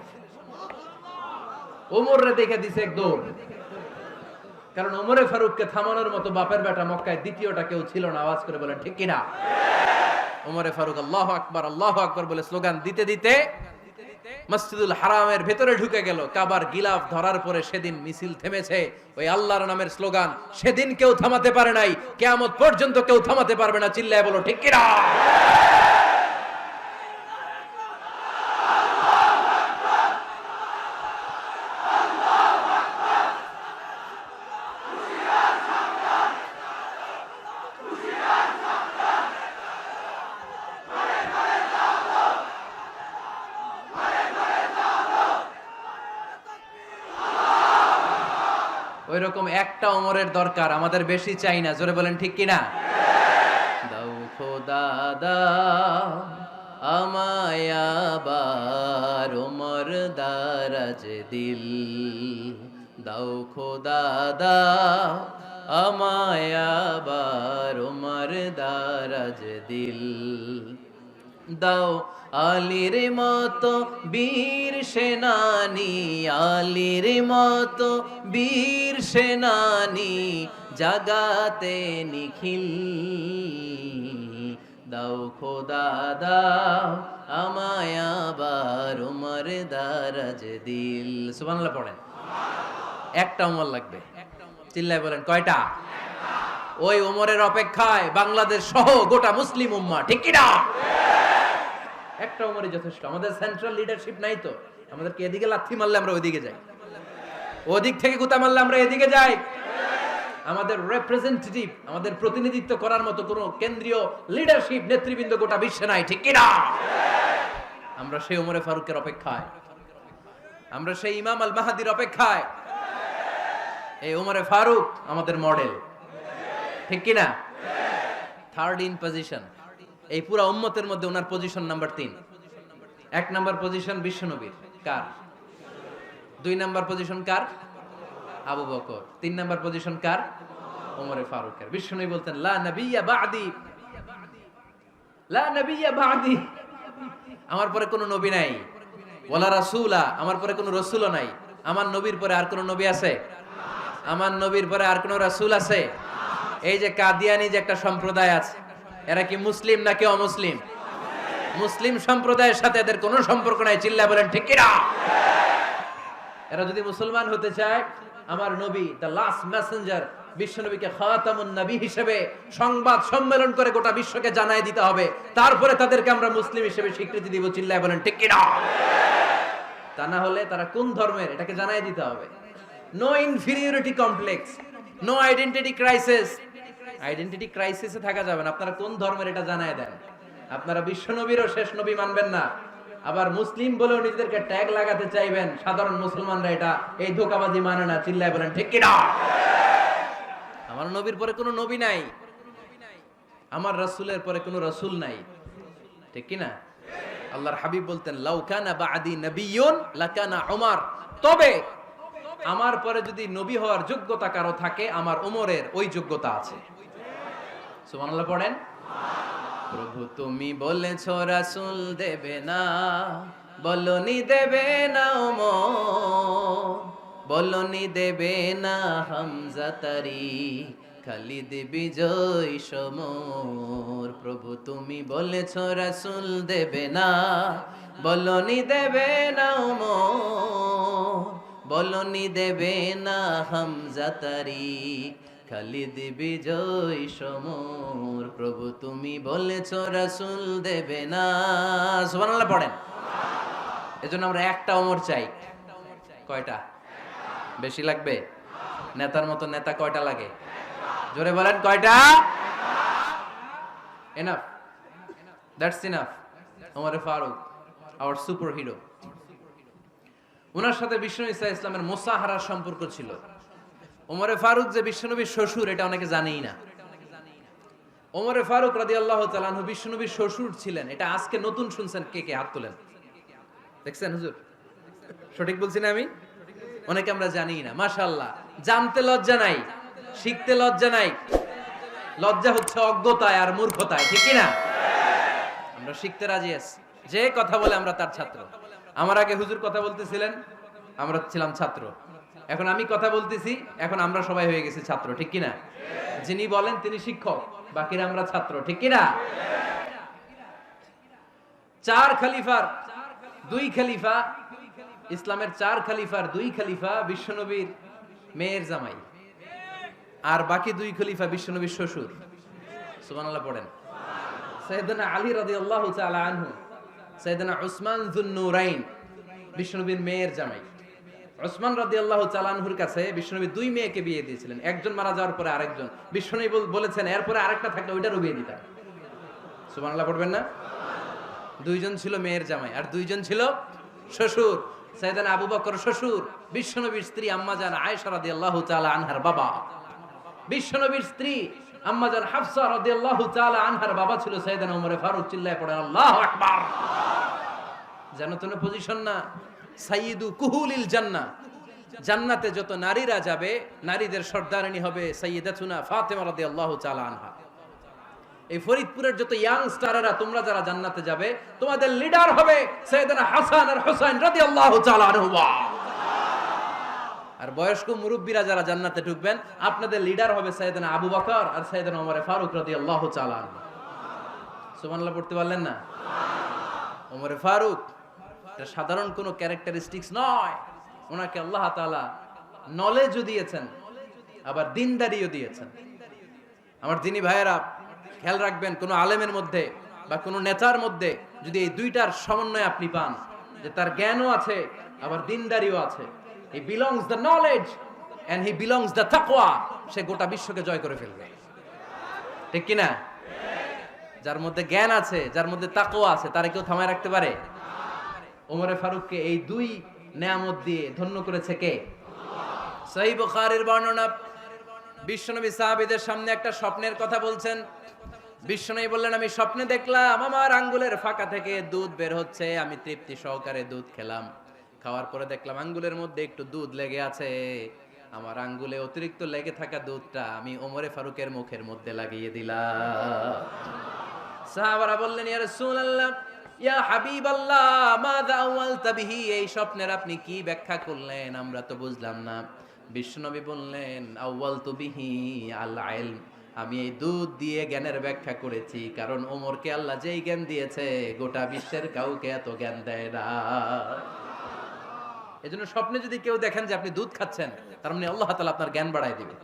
ওমর রে দেখে দিছে এক দৌড়। কারণ ওমরে ফারুককে থামানোর মতো বাপের বেটা মক্কায় দ্বিতীয়টা কেউ ছিল না। আওয়াজ করে বলেন ঠিক কিনা? ওমরে ফারুক আল্লাহু আকবার, আল্লাহু আকবার বলে স্লোগান দিতে দিতে মসজিদুল হারামের ভেতরে ঢুকে গেল। কাবার গিলাফ ধরার পরে সেদিন মিছিল থেমেছে। ওই আল্লাহর নামের স্লোগান সেদিন কেউ থামাতে পারে নাই, কিয়ামত পর্যন্ত কেউ থামাতে পারবে না। চিল্লায় বলো ঠিক কিনা? ওই রকম একটা ওমরের দরকার, আমাদের বেশি চাই না। জোরে বলেন ঠিক কিনা? দাও খোদা দাও আমায় আবার ওমর দারাজ দিল, দাও খোদা দাও আমায় আবার ওমর দারাজ দিল, দাও আলীর মতো বীর সেনানি, আলীর মতো বীর সেনানি জাগাতে নিখিল, দাও খোদা দাও আমায় আবার ওমর দারাজ দিল। সুবহানাল্লাহ পড়েন। একটা ওমর লাগবে। চিল্লায় বলেন কয়টা? ওই ওমরের অপেক্ষায় বাংলাদেশ সহ গোটা মুসলিম উম্মাহ। ঠিক কি না? একটা ওমরই যথেষ্ট। আমাদের সেন্ট্রাল লিডারশিপ নাই তো, আমাদেরকে এদিকে লাথি মারলে আমরা ওইদিকে যাই, ওদিক থেকে গুতা মারলে আমরা এদিকে যাই। আমাদের রিপ্রেজেন্টেটিভ, আমাদের প্রতিনিধিত্ব করার মতো কোনো কেন্দ্রীয় লিডারশিপ নেতৃবৃন্দ গোটা বিশ্বে নাই। ঠিক কি না? আমরা সেই ওমরে ফারুকের অপেক্ষায়, আমরা সেই ইমাম আল মাহদির অপেক্ষায়। এই ওমরে ফারুক আমাদের মডেল। ঠিক কিনা? থার্ড ইন পজিশন, এই পুরা উম্মতের মধ্যে ওনার পজিশন নাম্বার 3। 1 নাম্বার পজিশন বিশ্বনবীর, কার? 2 নাম্বার পজিশন কার? আবু বকর। 3 নাম্বার পজিশন কার? ওমরে ফারুকের। বিশ্বনবী বলতেন লা নবিয়্যা বা'দি, লা নবিয়্যা বা'দি, আমার পরে কোনো নবী নাই। ওয়ালা রাসূলা, আমার পরে কোনো রাসূলও নাই। আমার নবীর পরে আর কোনো নবী আছে? আমার নবীর পরে আর কোনো রাসূল আছে? এই যে কাদিয়ানি যে একটা সম্প্রদায় আছে, এরা কি মুসলিম নাকি অমুসলিম? মুসলিম সম্প্রদায়ের সাথে এদের কোনো সম্পর্ক নাই। চিল্লা বলেন ঠিক কিনা? এরা যদি মুসলমান হতে চায়, আমার নবী দ্য লাস্ট মেসেঞ্জার বিশ্বনবীকে খাতামুন নবী হিসেবে সংবাদ সম্মেলন করে গোটা বিশ্বকে জানাই দিতে হবে, তারপরে তাদেরকে আমরা মুসলিম হিসেবে স্বীকৃতি দিব। চিল্লায় বলেন ঠিক কিনা? তা না হলে তারা কোন ধর্মের এটাকে জানাই দিতে হবে। No inferiority complex, no identity crisis. Identity ক্রাইসিসে থাকা যাবে না। আপনারা কোন ধর্মের এটা জানায় দেন। আপনারা বিশ্বনবীরও শেষ নবী মানবেন না, আবার মুসলিম বলেও নিজেদেরকে ট্যাগ লাগাতে চাইবেন। সাধারণ মুসলমানরা এটা এই ধোঁকাবাজি মানে না। চিল্লায় বলেন ঠিক কিনা? আমার নবীর পরে কোনো নবী নাই, আমার রাসূলের পরে কোনো রাসূল নাই, ঠিক কিনা? আল্লাহর হাবিব বলতেন লাউ কানা বা'দি নাবিয়্যুন লাকানা উমর, তবে আমার পরে যদি নবী হওয়ার যোগ্যতা কারো থাকে, আমার ওমরের ওই যোগ্যতা আছে। সুবহানাল্লাহ পড়েন। প্রভু তুমি বলেছো রাসূল দেবে না, বলনি দেবে না ওমর, বলনি দেবে না হামজা তারি, খালিদ বিজয় সমর। প্রভু তুমি বলেছো রাসূল দেবে না, বলনি দেবে না ওমর, বলনি দেবে না হামজা তারি, খালিদ বিজয় সমর। প্রভু তুমি বলেছো রাসূল দেবে না। সুবহানাল্লাহ পড়েন। এজন্য আমরা একটা ওমর চাই। কয়টা? বেশি লাগবে? নেতার মতো নেতা কয়টা লাগে? জোরে বলেন কয়টা? Enough, that's enough. Omar Farooq our super hero. ওনার সাথে বিশ্বনবী সাল্লাল্লাহু আলাইহি ওয়াসাল্লামের মুসাহারার সম্পর্ক ছিল। ওমরে ফারুক যে বিশ্বনবীর শ্বশুর, এটা অনেকে জানেই না। ওমরে ফারুক রাদিয়াল্লাহু তাআলা আনহু বিশ্বনবীর শ্বশুর ছিলেন। এটা আজকে নতুন শুনছেন। কে কে হাত তোলেন? দেখছেন হুজুর? সঠিক বলছি না আমি? অনেকে আমরা জানি না। মাশাআল্লাহ, জানতে লজ্জা নাই, শিখতে লজ্জা নাই। লজ্জা হচ্ছে অজ্ঞতায় আর মূর্খতায়, ঠিক কি না? আমরা শিখতে রাজি আছি। যে কথা বলে আমরা তার ছাত্র। আমার আগে হুজুর কথা বলতেছিলেন, আমরা ছিলাম ছাত্র। এখন আমি কথা বলতেছি, এখন আমরা সবাই হয়ে গেছি ছাত্র, ঠিক কি না? যিনি বলেন তিনি শিক্ষক, বাকিরা আমরা ছাত্র, ঠিক কি না? 4 খলিফার 2 খলিফা, ইসলামের 4 খলিফার 2 খলিফা বিশ্বনবীর মেয়ের জামাই, আর বাকি 2 খলিফা বিশ্বনবীর শ্বশুর। সুবহানাল্লাহ পড়েন। সাইয়েদনা আলী রাদিয়াল্লাহু তাআলা আনহু, সাইয়েদনা উসমান যুন-নূরাইন বিশ্বনবীর মেয়ের জামাই। উসমান রাদিয়াল্লাহু তাআলা আনহুর কাছে বিশ্বনবী 2 মেয়েকে বিয়ে দিয়েছিলেন। একজন মারা যাওয়ার পরে আরেকজন। বিশ্বনবী বলেছেন এরপরে আরেকটা থাকলে ওইটারও বিয়ে দিতাম। সুবহানাল্লাহ পড়বেন না? 2 জন ছিল মেয়ের জামাই আর 2 জন ছিল শ্বশুর। সাইয়েদনা আবু বকর শ্বশুর, বিশ্বনবীর স্ত্রী আম্মাজান আয়েশা রাদিয়াল্লাহু তাআলা আনহার বাবা। বিশ্বনবীর স্ত্রী আম্মাজান হাফসা রাদিয়াল্লাহু তাআলা আনহার বাবা ছিল সাইয়েদনা ওমর ফারুক। চিল্লায় পড়েন আল্লাহু আকবার। জানো তো না পজিশন না? সাইয়্যিদু কুহুলিল জান্নাহ, জান্নাতে যত নারীরা যাবে, নারীদের সর্দারিনী হবে সাইয়্যিদাতুনা ফাতেমা রাদিয়াল্লাহু তাআলা আনহা। এই ফরিদপুরের যত ইয়াং স্টাররা তোমরা যারা জান্নাতে যাবে, তোমাদের লিডার হবে সাইয়েদনা হাসান আর হুসাইন রাদিয়াল্লাহু তাআলা আনহুমা। আর বয়স্ক মুরব্বীরা যারা জান্নাতে ঢুকবেন, আপনাদের লিডার হবে সাইয়েদনা আবু বকর আর সাইয়েদনা ওমর ফারুক রাদিয়াল্লাহু তাআলা আনহু। সুবহানাল্লাহ পড়তে পারলেন না? ওমর ফারুক এটা সাধারণ কোনো ক্যারেক্টারিস্টিক্স নয়। ওনাকে আল্লাহ তাআলা নলেজও দিয়েছেন, আবার দিনদারিও দিয়েছেন। আমার দিনী ভাইয়েরা খেয়াল রাখবেন, কোনো আলেমের মধ্যে বা কোনো নেতার মধ্যে যদি এই দুইটার সমন্বয় আপনি পান, যে তার জ্ঞানও আছে আবার দিনদারিও আছে, he belongs the knowledge and he belongs the তাকওয়া, সে গোটা বিশ্বকে জয় করে ফেলবে, ঠিক কি না? যার মধ্যে জ্ঞান আছে, যার মধ্যে তাকওয়া আছে, তারে কেউ থামায় রাখতে পারে? ওমরে ফারুককে এই 2 নেয়ামত দিয়ে ধন্য করেছে কে? সহিহ বুখারীর বর্ণনা, বিশ্বনবী সাহাবীদের সামনে একটা স্বপ্নের কথা বলছেন। বিশ্বনবী বললেন, আমি স্বপ্নে দেখলাম আমার আঙ্গুলের ফাঁকা থেকে দুধ বের হচ্ছে, আমি তৃপ্তি সহকারে দুধ খেলাম। খাওয়ার পরে দেখলাম আঙ্গুলের মধ্যে একটু দুধ লেগে আছে। আমার আঙ্গুলে অতিরিক্ত লেগে থাকা দুধটা আমি ওমরে ফারুকের মুখের মধ্যে লাগিয়ে দিলাম। সাহাবারা বললেন, ইয়া রাসূলুল্লাহ, ইয়া হাবিবাল্লাহ, মাযা আওয়ালতা বিহি, এই স্বপ্নের আপনি কি ব্যাখ্যা করলেন, আমরা তো বুঝলাম না। বিশ্বনবী বললেন, আওয়ালতু বিহি আল ইলম, আমি এই দুধ দিয়ে জ্ঞানের ব্যাখ্যা করেছি, কারণ ওমরকে আল্লাহ যেই জ্ঞান দিয়েছে গোটা বিশ্বের কাউকে এত জ্ঞান দেয় না। এজন্য স্বপ্নে যদি কেউ দেখেন যে আপনি দুধ খাচ্ছেন, তার মানে আল্লাহ তাআলা আপনার জ্ঞান বাড়ায় দিবে।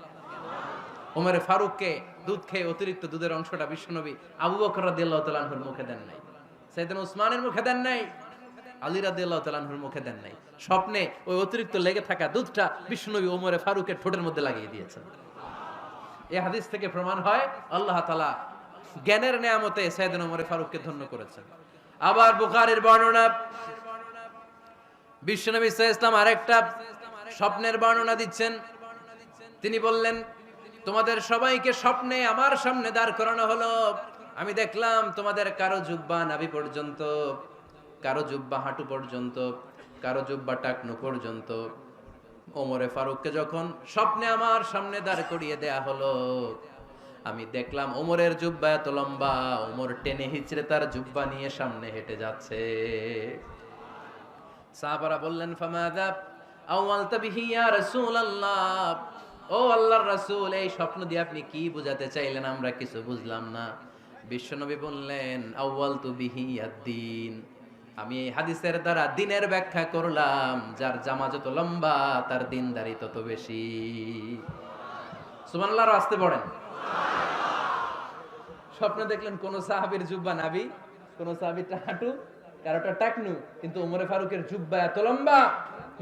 ওমরে ফারুককে দুধ খেয়ে অতিরিক্ত দুধের অংশটা বিশ্বনবী আবু বকর রাদিয়াল্লাহু তাআলা আনহুর মুখে দেন নাই, সাইয়েদনা উসমানের মুখে দেন নাই, আলী রাদিয়াল্লাহু তাআলা আনহুর মুখে দেন নাই। স্বপ্নে ওই অতিরিক্ত লেগে থাকা দুধটা বিশ্বনবী ওমরে ফারুকের ঠোঁটের মধ্যে লাগিয়ে দিয়েছেন। এই হাদিস থেকে প্রমাণ হয় আল্লাহ তাআলা জ্ঞানের নিয়ামতে সাইয়েদনা ওমরে ফারুককে ধন্য করেছেন। আবার বুখারীর বর্ণনা, বিশ্বনবী সাল্লাল্লাহু আলাইহি ওয়াসাল্লাম আরেকটা স্বপ্নের বর্ণনা দিচ্ছেন। তিনি বললেন, তোমাদের সবাইকে স্বপ্নে আমার সামনে দাঁড় করানো হলো। আমি দেখলাম তোমাদের কারো জুব্বা নাভি পর্যন্ত, কারো জুব্বা হাঁটু পর্যন্ত, কারো জুব্বা টাকনু পর্যন্ত। ওমরে ফারুককে যখন স্বপ্নে আমার সামনে দাঁড় করিয়ে দেয়া হলো, আমি দেখলাম ওমরের জুব্বা এত লম্বা, ওমর টেনে হিচড়ে তার জুব্বা নিয়ে সামনে হেঁটে যাচ্ছে। সাহাবারা বললেন, ফামাযা আওয়ালতা বিহি ইয়া রাসূলুল্লাহ, ও আল্লাহর রাসূল, এই স্বপ্ন দিয়ে আপনি কি বোঝাতে চাইলেন, আমরা কিছু বুঝলাম না। বিশ্বনবী বললেন, আউয়ালতু বিহি আদ-দীন, আমি এই হাদিসের দ্বারা দ্বীনের ব্যাখ্যা করলাম, যার জামা যত লম্বা তার দ্বীনদারি তত বেশি। সুবহানাল্লাহ, আর আসতে পড়েন। স্বপ্নে দেখলেন কোন সাহাবীর জুব্বা নাভি, কোন সাহাবীর হাঁটু, কারোটা টাকনু, কিন্তু ওমরে ফারুকের জুব্বা এত লম্বা,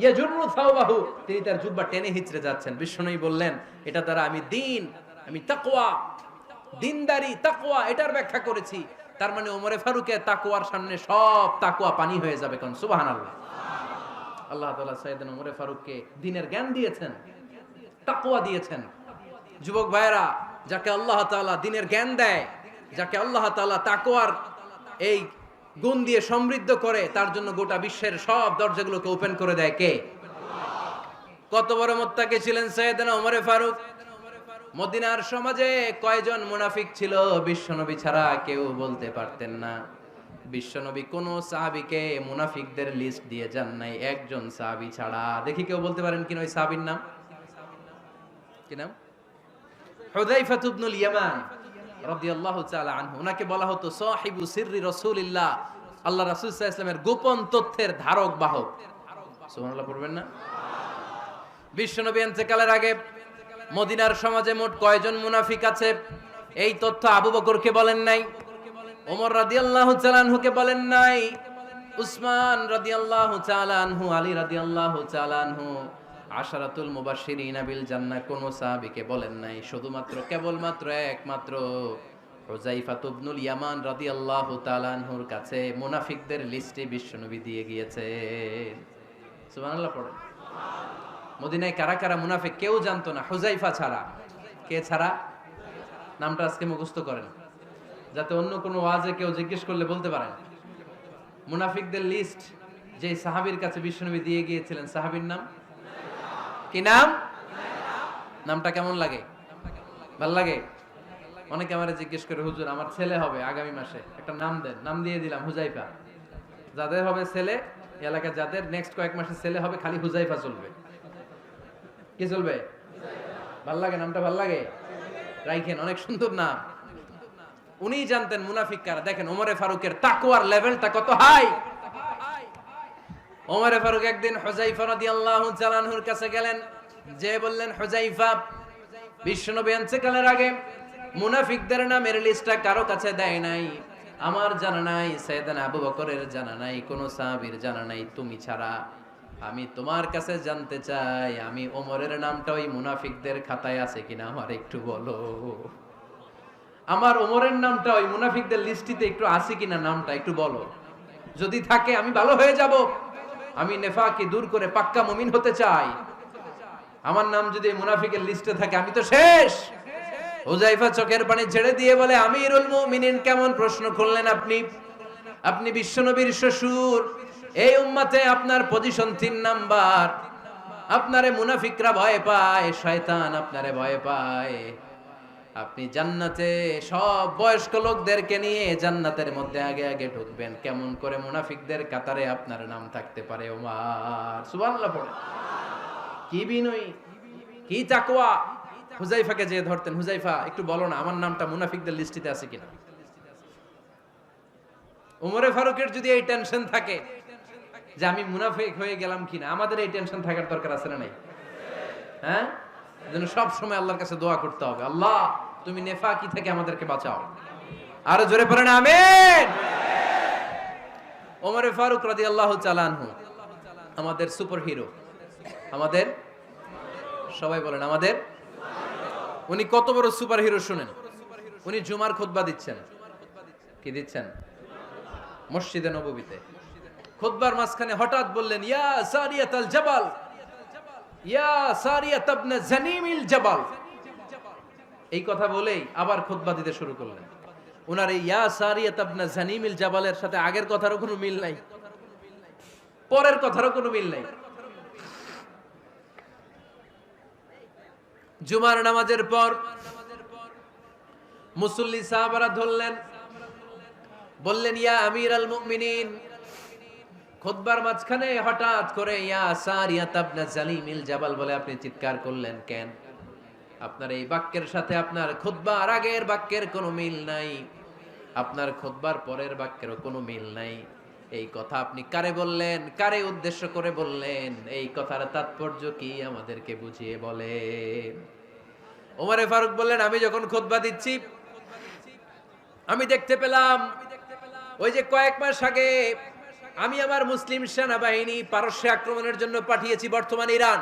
ইয়াজুরু থাওবাহু, তিনি তার জুব্বা টেনে হিচড়ে যাচ্ছেন। বিশ্বনবী বললেন, এটা দ্বারা আমি দ্বীন, আমি তাকওয়া, দ্বীনদারি, তাকওয়া, এটার ব্যাখ্যা করেছি। তার মানে ওমরে ফারুকের তাকওয়ার সামনে সব তাকওয়া পানি হয়ে যাবে। কোন সুবহানাল্লাহ। আল্লাহ তাআলা সাইয়েদনা ওমরে ফারুককে দ্বীনের জ্ঞান দিয়েছেন, তাকওয়া দিয়েছেন। যুবক ভাইরা, যাকে আল্লাহ তাআলা দ্বীনের জ্ঞান দেয়, যাকে আল্লাহ তাআলা তাকওয়ার এই গুণ দিয়ে সমৃদ্ধ করে, তার জন্য গোটা বিশ্বের সব দরজাগুলোকে ওপেন করে দেয় কে? কত বড় মুত্তাকি ছিলেন সাইয়েদনা ওমরে ফারুক। মদিনার সমাজে কয়জন মুনাফিক ছিল বিশ্বনবী ছাড়া কেউ বলতে পারতেন না। বিশ্বনবী কোন সাহাবীকে মুনাফিকদের লিস্ট দিয়ে যান নাই, একজন সাহাবী ছাড়া। দেখি কেউ বলতে পারেন কিনা ওই সাহাবীর নাম? কি নাম? হুযায়ফা ইবনুল ইয়ামান রাদিয়াল্লাহু তাআলা আনহু। ওনাকে বলা হতো সাহিবু সিররি রাসূলিল্লাহ, আল্লাহ রাসূল সাল্লাল্লাহু আলাইহি ওয়াসাল্লামের গোপন তথ্যের ধারক বাহক। সুবহানাল্লাহ পড়বেন না? বিশ্বনবী ইন্তেকালের আগে মদিনার সমাজে মোট কয়জন মুনাফিক আছে, এই তথ্য আবু বকরকে বলেন নাই, ওমর রাদিয়াল্লাহু তাআলা আনহুকে বলেন নাই, উসমান রাদিয়াল্লাহু তাআলা আনহু, আলী রাদিয়াল্লাহু তাআলা আনহু, আশারাতুল মুবাশশিরিনা বিল জান্নাহ কোন সাহাবীকে বলেন নাই। শুধুমাত্র কেবলমাত্র একমাত্র হুযায়ফা ইবনুল ইয়ামান রাদিয়াল্লাহু তাআলা আনহুর কাছে মুনাফিকদের লিস্টে বিশ্বনবী দিয়ে গিয়েছেন। সুবহানাল্লাহ পড়েন। মদিনায় কারা কারা মুনাফিক কেউ জানতো না হুযায়ফা ছাড়া। কে ছাড়া? নামটা আজকে মুখস্থ করেন, যাতে অন্য কোনো ওয়াজে কেউ জিজ্ঞেস করলে বলতে পারেন। মুনাফিকদের লিস্ট যে সাহাবীর কাছে বিশ্বনবী দিয়ে গিয়েছিলেন, সাহাবীর নাম কি? নাম? নামটা কেমন লাগে? ভাল লাগে? অনেকে আমারে জিজ্ঞেস করে, হুজুর আমার ছেলে হবে আগামী মাসে, একটা নাম দেন। নাম দিয়ে দিলাম হুযায়ফা। যাদের হবে ছেলে, এলাকায় যাদের নেক্সট কয়েক মাসে ছেলে হবে, খালি হুযায়ফা চলবে। কি চলবে? ভাল লাগে? নামটা ভাল লাগে? রাইখেন, অনেক সুন্দর নাম। উনি জানতেন মুনাফিক কারা। দেখেন ওমরে ফারুকের তাকওয়ার লেভেলটা কত হাই। ওমরে ফারুক একদিন হুযায়ফা রাদিয়াল্লাহু তাআলা আনহুর কাছে গেলেন, যে বললেন, হুযায়ফা, বিশ্বনবী ইন্তেকালের আগে মুনাফিকদের নামের লিস্টটা কারো কাছে দেয় নাই, আমার জানা নাই, সাইয়েদনা আবু বকরের জানা নাই, কোন সাহাবীর জানা নাই, তুমি ছাড়া। আমি তোমার কাছে জানতে চাই, আমি ওমরের নামটা ওই মুনাফিকদের খাতায় আছে কিনা আমার একটু বলো। আমার ওমরের নামটা ওই মুনাফিকদের লিস্টিতে একটু আছে কিনা, নামটা একটু বলো। যদি থাকে আমি ভালো হয়ে যাব। আমি নেফাকি দূর করে পাক্কা মুমিন হতে চাই। আমার নাম যদি মুনাফিকের লিস্টে থাকে আমি তো শেষ। হুযায়ফা চোখের পানি ছেড়ে দিয়ে বলে, আমিরুল মুমিনিন, কেমন প্রশ্ন করলেন আপনি? আপনি বিশ্বনবীর শ্বশুর, এই উম্মতে আপনার পজিশন 3 নাম্বার। আপনারে মুনাফিকরা ভয় পায়, শয়তান আপনারে ভয় পায়। আপনি জান্নাতে সব বয়স্ক লোকদেরকে নিয়ে জান্নাতের মধ্যে আগে আগে ঢুকবেন, কেমন করে মুনাফিকদের কাতারে আপনার নাম থাকতে পারে? ওমর সুবহানাল্লাহ পড়ে। কি বিনয়ী, কি তাকওয়া! হুযায়ফাকে যে ধরতেন, হুযায়ফা একটু বলো না আমার নামটা মুনাফিকদের লিস্টিতে আছে কিনা। ওমরে ফারুকের যদি এই টেনশন থাকে যে আমি মুনাফিক হয়ে গেলাম কিনা, আমাদের এই টেনশন থাকার দরকার আছে না নাই? হ্যাঁ, যেন সব সময় আল্লাহর কাছে দোয়া করতে হবে, আল্লাহ তুমি নেফাকি থেকে আমাদেরকে বাঁচাও। আরো জোরে পড়েন আমিন। ওমরে ফারুক রাদিয়াল্লাহু তাআলা আনহু আমাদের সুপার হিরো, আমাদের সবাই বলেন আমাদের। উনি কত বড় সুপার হিরো শুনেন। উনি জুমার খুতবা দিচ্ছেন। কি দিচ্ছেন? মসজিদে নববীতে খুতবার মাঝখানে হঠাৎ বললেন, ইয়া সারিয়াতাল জাবাল, ইয়া সারিয়াত ইবনে জানিমিল জাবাল। এই কথা বলেই আবার খুতবা দিতে শুরু করলেন। ওনার এই ইয়া সারিয়াত ইবনে জানিমিল জাবালের সাথে আগের কথারও কোনো মিল নাই, পরের কথারও কোনো মিল নাই। জুমার নামাজের পর মুসল্লি সাহাবারা ধরলেন, বললেন, ইয়া আমিরাল মুমিনিন। খুতবার মাঝখানে হঠাৎ করে ইয়া সারিয়াত ইবনে জানিমিল জাবাল বলে আপনি চিৎকার করলেন কেন? আপনার এই বাক্যের সাথে আপনার খুতবার আগের বাক্যের কোনো মিল নাই, আপনার খুতবার পরের বাক্যেরও কোনো মিল নাই। এই কথা আপনি কারে বললেন, কারে উদ্দেশ্য করে বললেন? এই কথার তাৎপর্য কি আমাদেরকে বুঝিয়ে বলেন। ওমরে ফারুক বললেন, আমি যখন খুতবা দিচ্ছি আমি দেখতে পেলাম ওই যে কয়েক মাস আগে আমি আমার মুসলিম সেনাবাহিনী পারস্যে আক্রমণের জন্য পাঠিয়েছি, বর্তমান ইরান,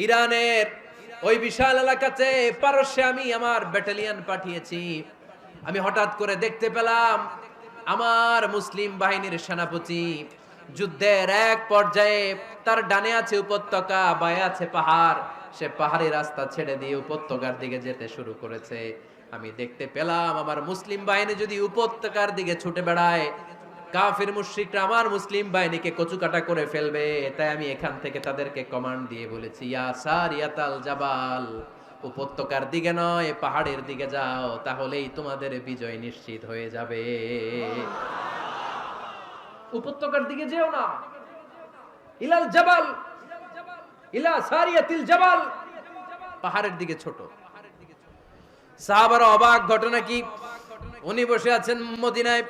ইরানের ওই বিশাল এলাকাতে পারস্যে আমি আমার ব্যাটালিয়ন পাঠিয়েছি। আমি হঠাৎ করে দেখতে পেলাম আমার মুসলিম বাহিনীর সেনাপতি যুদ্ধের এক পর্যায়ে তার ডানে আছে উপত্যকা, বায়ে আছে পাহাড়, সে পাহাড়ি রাস্তা ছেড়ে দিয়ে উপত্যকার দিকে যেতে শুরু করেছে। আমি দেখতে পেলাম আমার মুসলিম বাহিনী যদি উপত্যকার দিকে ছুটে বেড়ায়, কাফির মুশরিকরা আমার মুসলিম বাহিনীকে কচুকাটা করে ফেলবে। তাই আমি এখান থেকে তাদেরকে কমান্ড দিয়ে বলেছি, ইয়া সারিয়াতাল জাবাল, উপত্যকার দিকে নয় পাহাড়ের দিকে যাও, তাহলেই তোমাদের বিজয় নিশ্চিত হয়ে যাবে। উপত্যকার দিকে যেও না, ইলাল জাবাল, ইলা সারিয়াতিল জাবাল, পাহাড়ের দিকে ছোট। সাহাবারা অবাক, ঘটনা কি? উনি বসে আছেন মদিনায়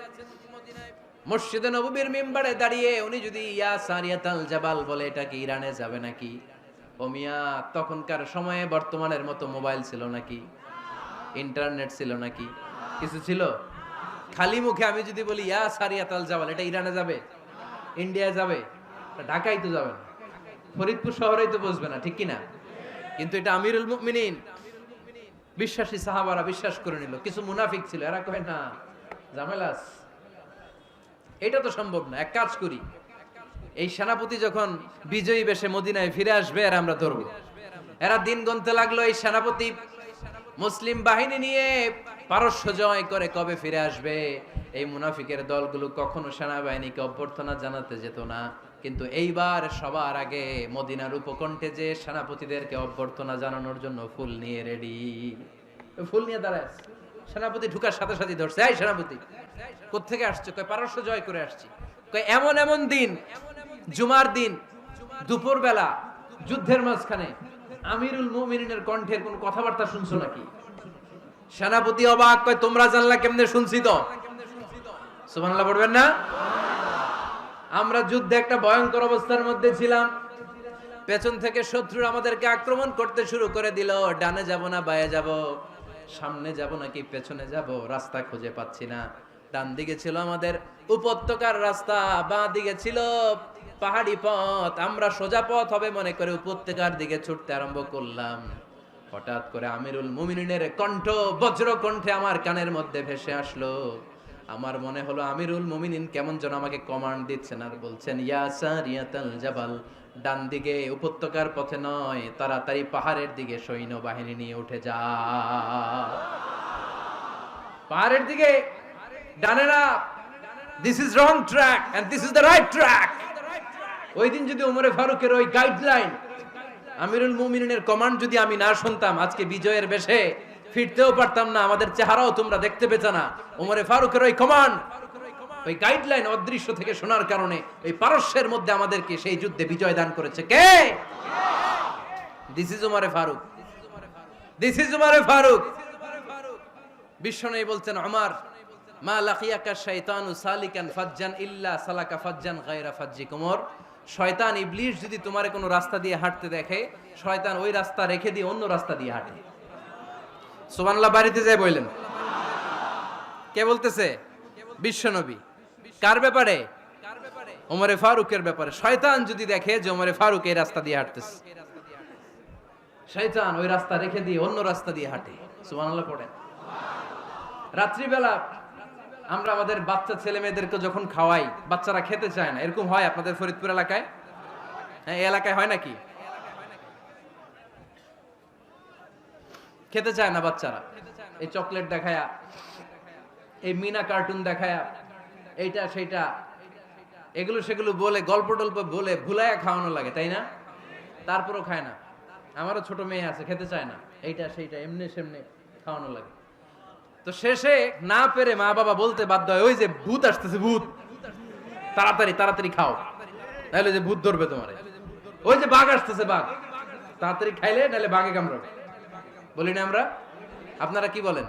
মসজিদে নববীর মিম্বারে দাঁড়িয়ে, উনি যদি ইয়া সারিয়াতাল জাবাল বলে এটা কি ইরানে যাবে নাকি? ও মিয়া, তখনকার সময়ে বর্তমানের মতো মোবাইল ছিল নাকি, ইন্টারনেট ছিল নাকি, কিছু ছিল? খালি মুখে আমি যদি বলি ইয়া সারিয়াতাল জাবাল, এটা ইরানে যাবে, ইন্ডিয়া যাবে, ঢাকায় তো যাবে না, ফরিদপুর শহরেই তো বসবে না, ঠিক কিনা? কিন্তু এটা আমিরুল মুমিনিন, বিশ্বাসী সাহাবারা বিশ্বাস করে নিল। কিছু মুনাফিক ছিল, এরা কয় না ঝামেলাস, এটা তো সম্ভব না, এক কাজ করি, এই সেনাপতি যখন বিজয়ী বেশে মদিনায় ফিরে আসবে আর আমরা ধরবো। এরা দিন গুনতে লাগলো, এই সেনাপতি মুসলিম বাহিনী নিয়ে পারস্য জয় করে কবে ফিরে আসবে। এই মুনাফিকের দলগুলো কখনো সেনাবাহিনীকে অভ্যর্থনা জানাতে যেত না, কিন্তু এইবার সবার আগে মদিনার উপকণ্ঠে যে সেনাপতিদেরকে অভ্যর্থনা জানানোর জন্য ফুল নিয়ে রেডি, ফুল নিয়ে দাঁড়ায়। সেনাপতি ঢুকার সাথে সাথে ধরছে, এই সেনাপতি কোত্থেকে আসছে? কয় পারস্য জয় করে আসছি। কয় এমন এমন দিন, জুমার দিন দুপুর বেলা যুদ্ধের মাঝখানে আমিরুল মুমিনিনের কণ্ঠের কোন কথাবার্তা শুনছো নাকি? সেনাপতি অবাক, কয় তোমরা জানলা কেমনে? শুনছি তো। সুবহানাল্লাহ পড়বেন না? আমরা যুদ্ধে একটা ভয়ঙ্কর অবস্থার মধ্যে ছিলাম, পেছন থেকে শত্রুরা আমাদেরকে আক্রমণ করতে শুরু করে দিল। ডানে যাব না বায়ে যাব, সামনে যাব নাকি পেছনে যাব, রাস্তা খুঁজে পাচ্ছি না। ডান দিকে ছিল আমাদের উপত্যকার রাস্তা, বাঁ দিকে ছিল পাহাড়ি পথ। আমরা সোজা পথ হবে মনে করে উপত্যকার দিকে ছুটতে আরম্ভ করলাম। হঠাৎ করে আমিরুল মুমিনিনের কণ্ঠ বজ্র কণ্ঠে আমার কানের মধ্যে ভেসে আসলো। আমার মনে হলো আমিরুল মুমিনিন কেমন যেন আমাকে কমান্ড দিচ্ছেন আর বলছেন, ইয়া সারিয়াতাল জাবাল ডান দিকে উপত্যকার পথে নয়, তাড়াতাড়ি পাহাড়ের দিকে সৈন্যবাহিনী নিয়ে উঠে যা। পাহাড়ের দিকে, ডানে না। This is wrong track and this is the right track. ওই দিন যদি ওমরে ফারুকের ওই গাইডলাইন, আমিরুল মুমিনিনের কমান্ড যদি আমি না শুনতাম, আজকে বিজয়ের বেশে ফিরতেও পারতাম না, আমাদের চেহারাও তোমরা দেখতে পেতে না। ওমরে ফারুকের ওই কমান্ড, ওই গাইডলাইন অদৃশ্য থেকে শোনার কারণে ওই পারস্যের মধ্যে আমাদেরকে সেই যুদ্ধে বিজয় দান করেছে কে? দিস ইজ ওমরে ফারুক, দিস ইজ ওমরে ফারুক। বিশ্বনবী বলছেন, ওমর, মা লাকিয়াকা শাইতানু সালিকান ফাজ্জান ইল্লা সালাকা ফাজ্জান গায়রা ফাজ্জিক। ওমর, শয়তান ইবলিস যদি তোমার কোনো রাস্তা দিয়ে হাঁটতে দেখে, শয়তান ওই রাস্তা রেখে দিয়ে অন্য রাস্তা দিয়ে হাঁটে। সুবহানাল্লাহ। বাড়িতে যায় বললেন, কে বলতেছে? বিশ্বনবী। কার ব্যাপারে? ওমরে ফারুকের ব্যাপারে। শয়তান যদি দেখে যে ওমরে ফারুক এই রাস্তা দিয়ে হাঁটতেছে, শয়তান ওই রাস্তা রেখে দিয়ে অন্য রাস্তা দিয়ে হাঁটে। সুবহানাল্লাহ পড়েন। রাত্রিবেলা আমরা আমাদের বাচ্চা ছেলে মেয়েদেরকে যখন খাওয়াই, বাচ্চারা খেতে চায় না, এরকম হয় আপনাদের ফরিদপুর এলাকায়? হ্যাঁ, এই এলাকায় হয় নাকি? খেতে চায় না বাচ্চারা, এই চকলেট দেখায়া, এই মিনা কার্টুন দেখায়া, এইটা সেইটা, এগুলো সেগুলো বলে, গল্প টল্প বলে ভুলায়া খাওয়ানো লাগে, তাই না? তারপরও খায় না। আমারও ছোট মেয়ে আছে, খেতে চায় না, এইটা সেইটা এমনি সেমনি খাওয়ানো লাগে। তো শেষে না পেরে মা বাবা বলতে বাধ্য হয়, ওই যে ভূত আসতেছে, ভূত, তাড়াতাড়ি তাড়াতাড়ি খাও, নাহলে যে ভূত ধরবে তোমারে। ওই যে বাঘ আসতেছে, বাঘ, তাড়াতাড়ি খাইলে নাহলে বাঘে কামড়াবে। বলি না আমরা? আপনারা কি বলেন?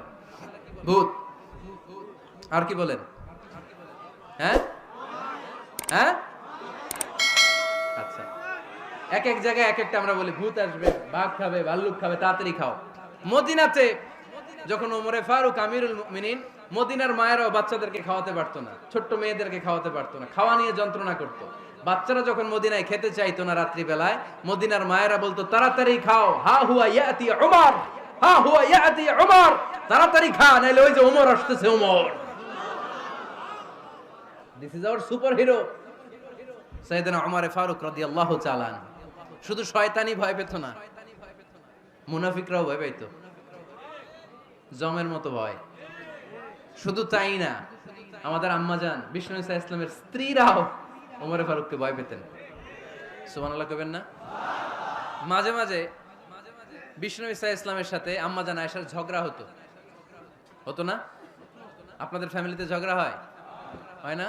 ভূত। আর কি বলেন? হ্যাঁ হ্যাঁ, আচ্ছা। এক এক জায়গায় এক একটা আমরা বলি, ভূত আসবে, বাঘ খাবে, ভাল্লুক খাবে, তাড়াতাড়ি খাও। মদিনাতে যখন ওমরে ফারুক আমিরুল মুমিনিন, মদিনার মায়েরাও বাচ্চাদেরকে খাওয়াতে পারতো না, ছোট্ট মেয়েদেরকে খাওয়াতে পারতো না, খাওয়া নিয়ে যন্ত্রণা করতো। বাচ্চারা যখন মদিনায় খেতে চাইতো না রাত্রি বেলায়, মদিনার মায়েরা বলতো, তাড়াতাড়ি খাও, হা হুয়া ইয়াতি উমর, হা হুয়া ইয়াতি উমর, তাড়াতাড়ি খা, নাইলে ওই যে ওমর আসতেছে, Omar. This is our super hero সাইয়েদনা ওমর ফারুক রাদিয়াল্লাহু তাআলা। শুধু শয়তানি ভয় পেত না, মুনাফিকরাও ভয় পেত, জমের মতো ভয়। শুধু তাই না, আমাদের আম্মাজান বিষ্ণু ইসা ইসলামের স্ত্রীরাও ওমরে ফারুককে ভয় পেতেন। সুবহানাল্লাহ কইবেন না? মাঝে মাঝে বিষ্ণু ইসা ইসলামের সাথে আম্মাজান আয়েশার ঝগড়া হতো, হতো না? আপনাদের ফ্যামিলিতে ঝগড়া হয়? হয় না?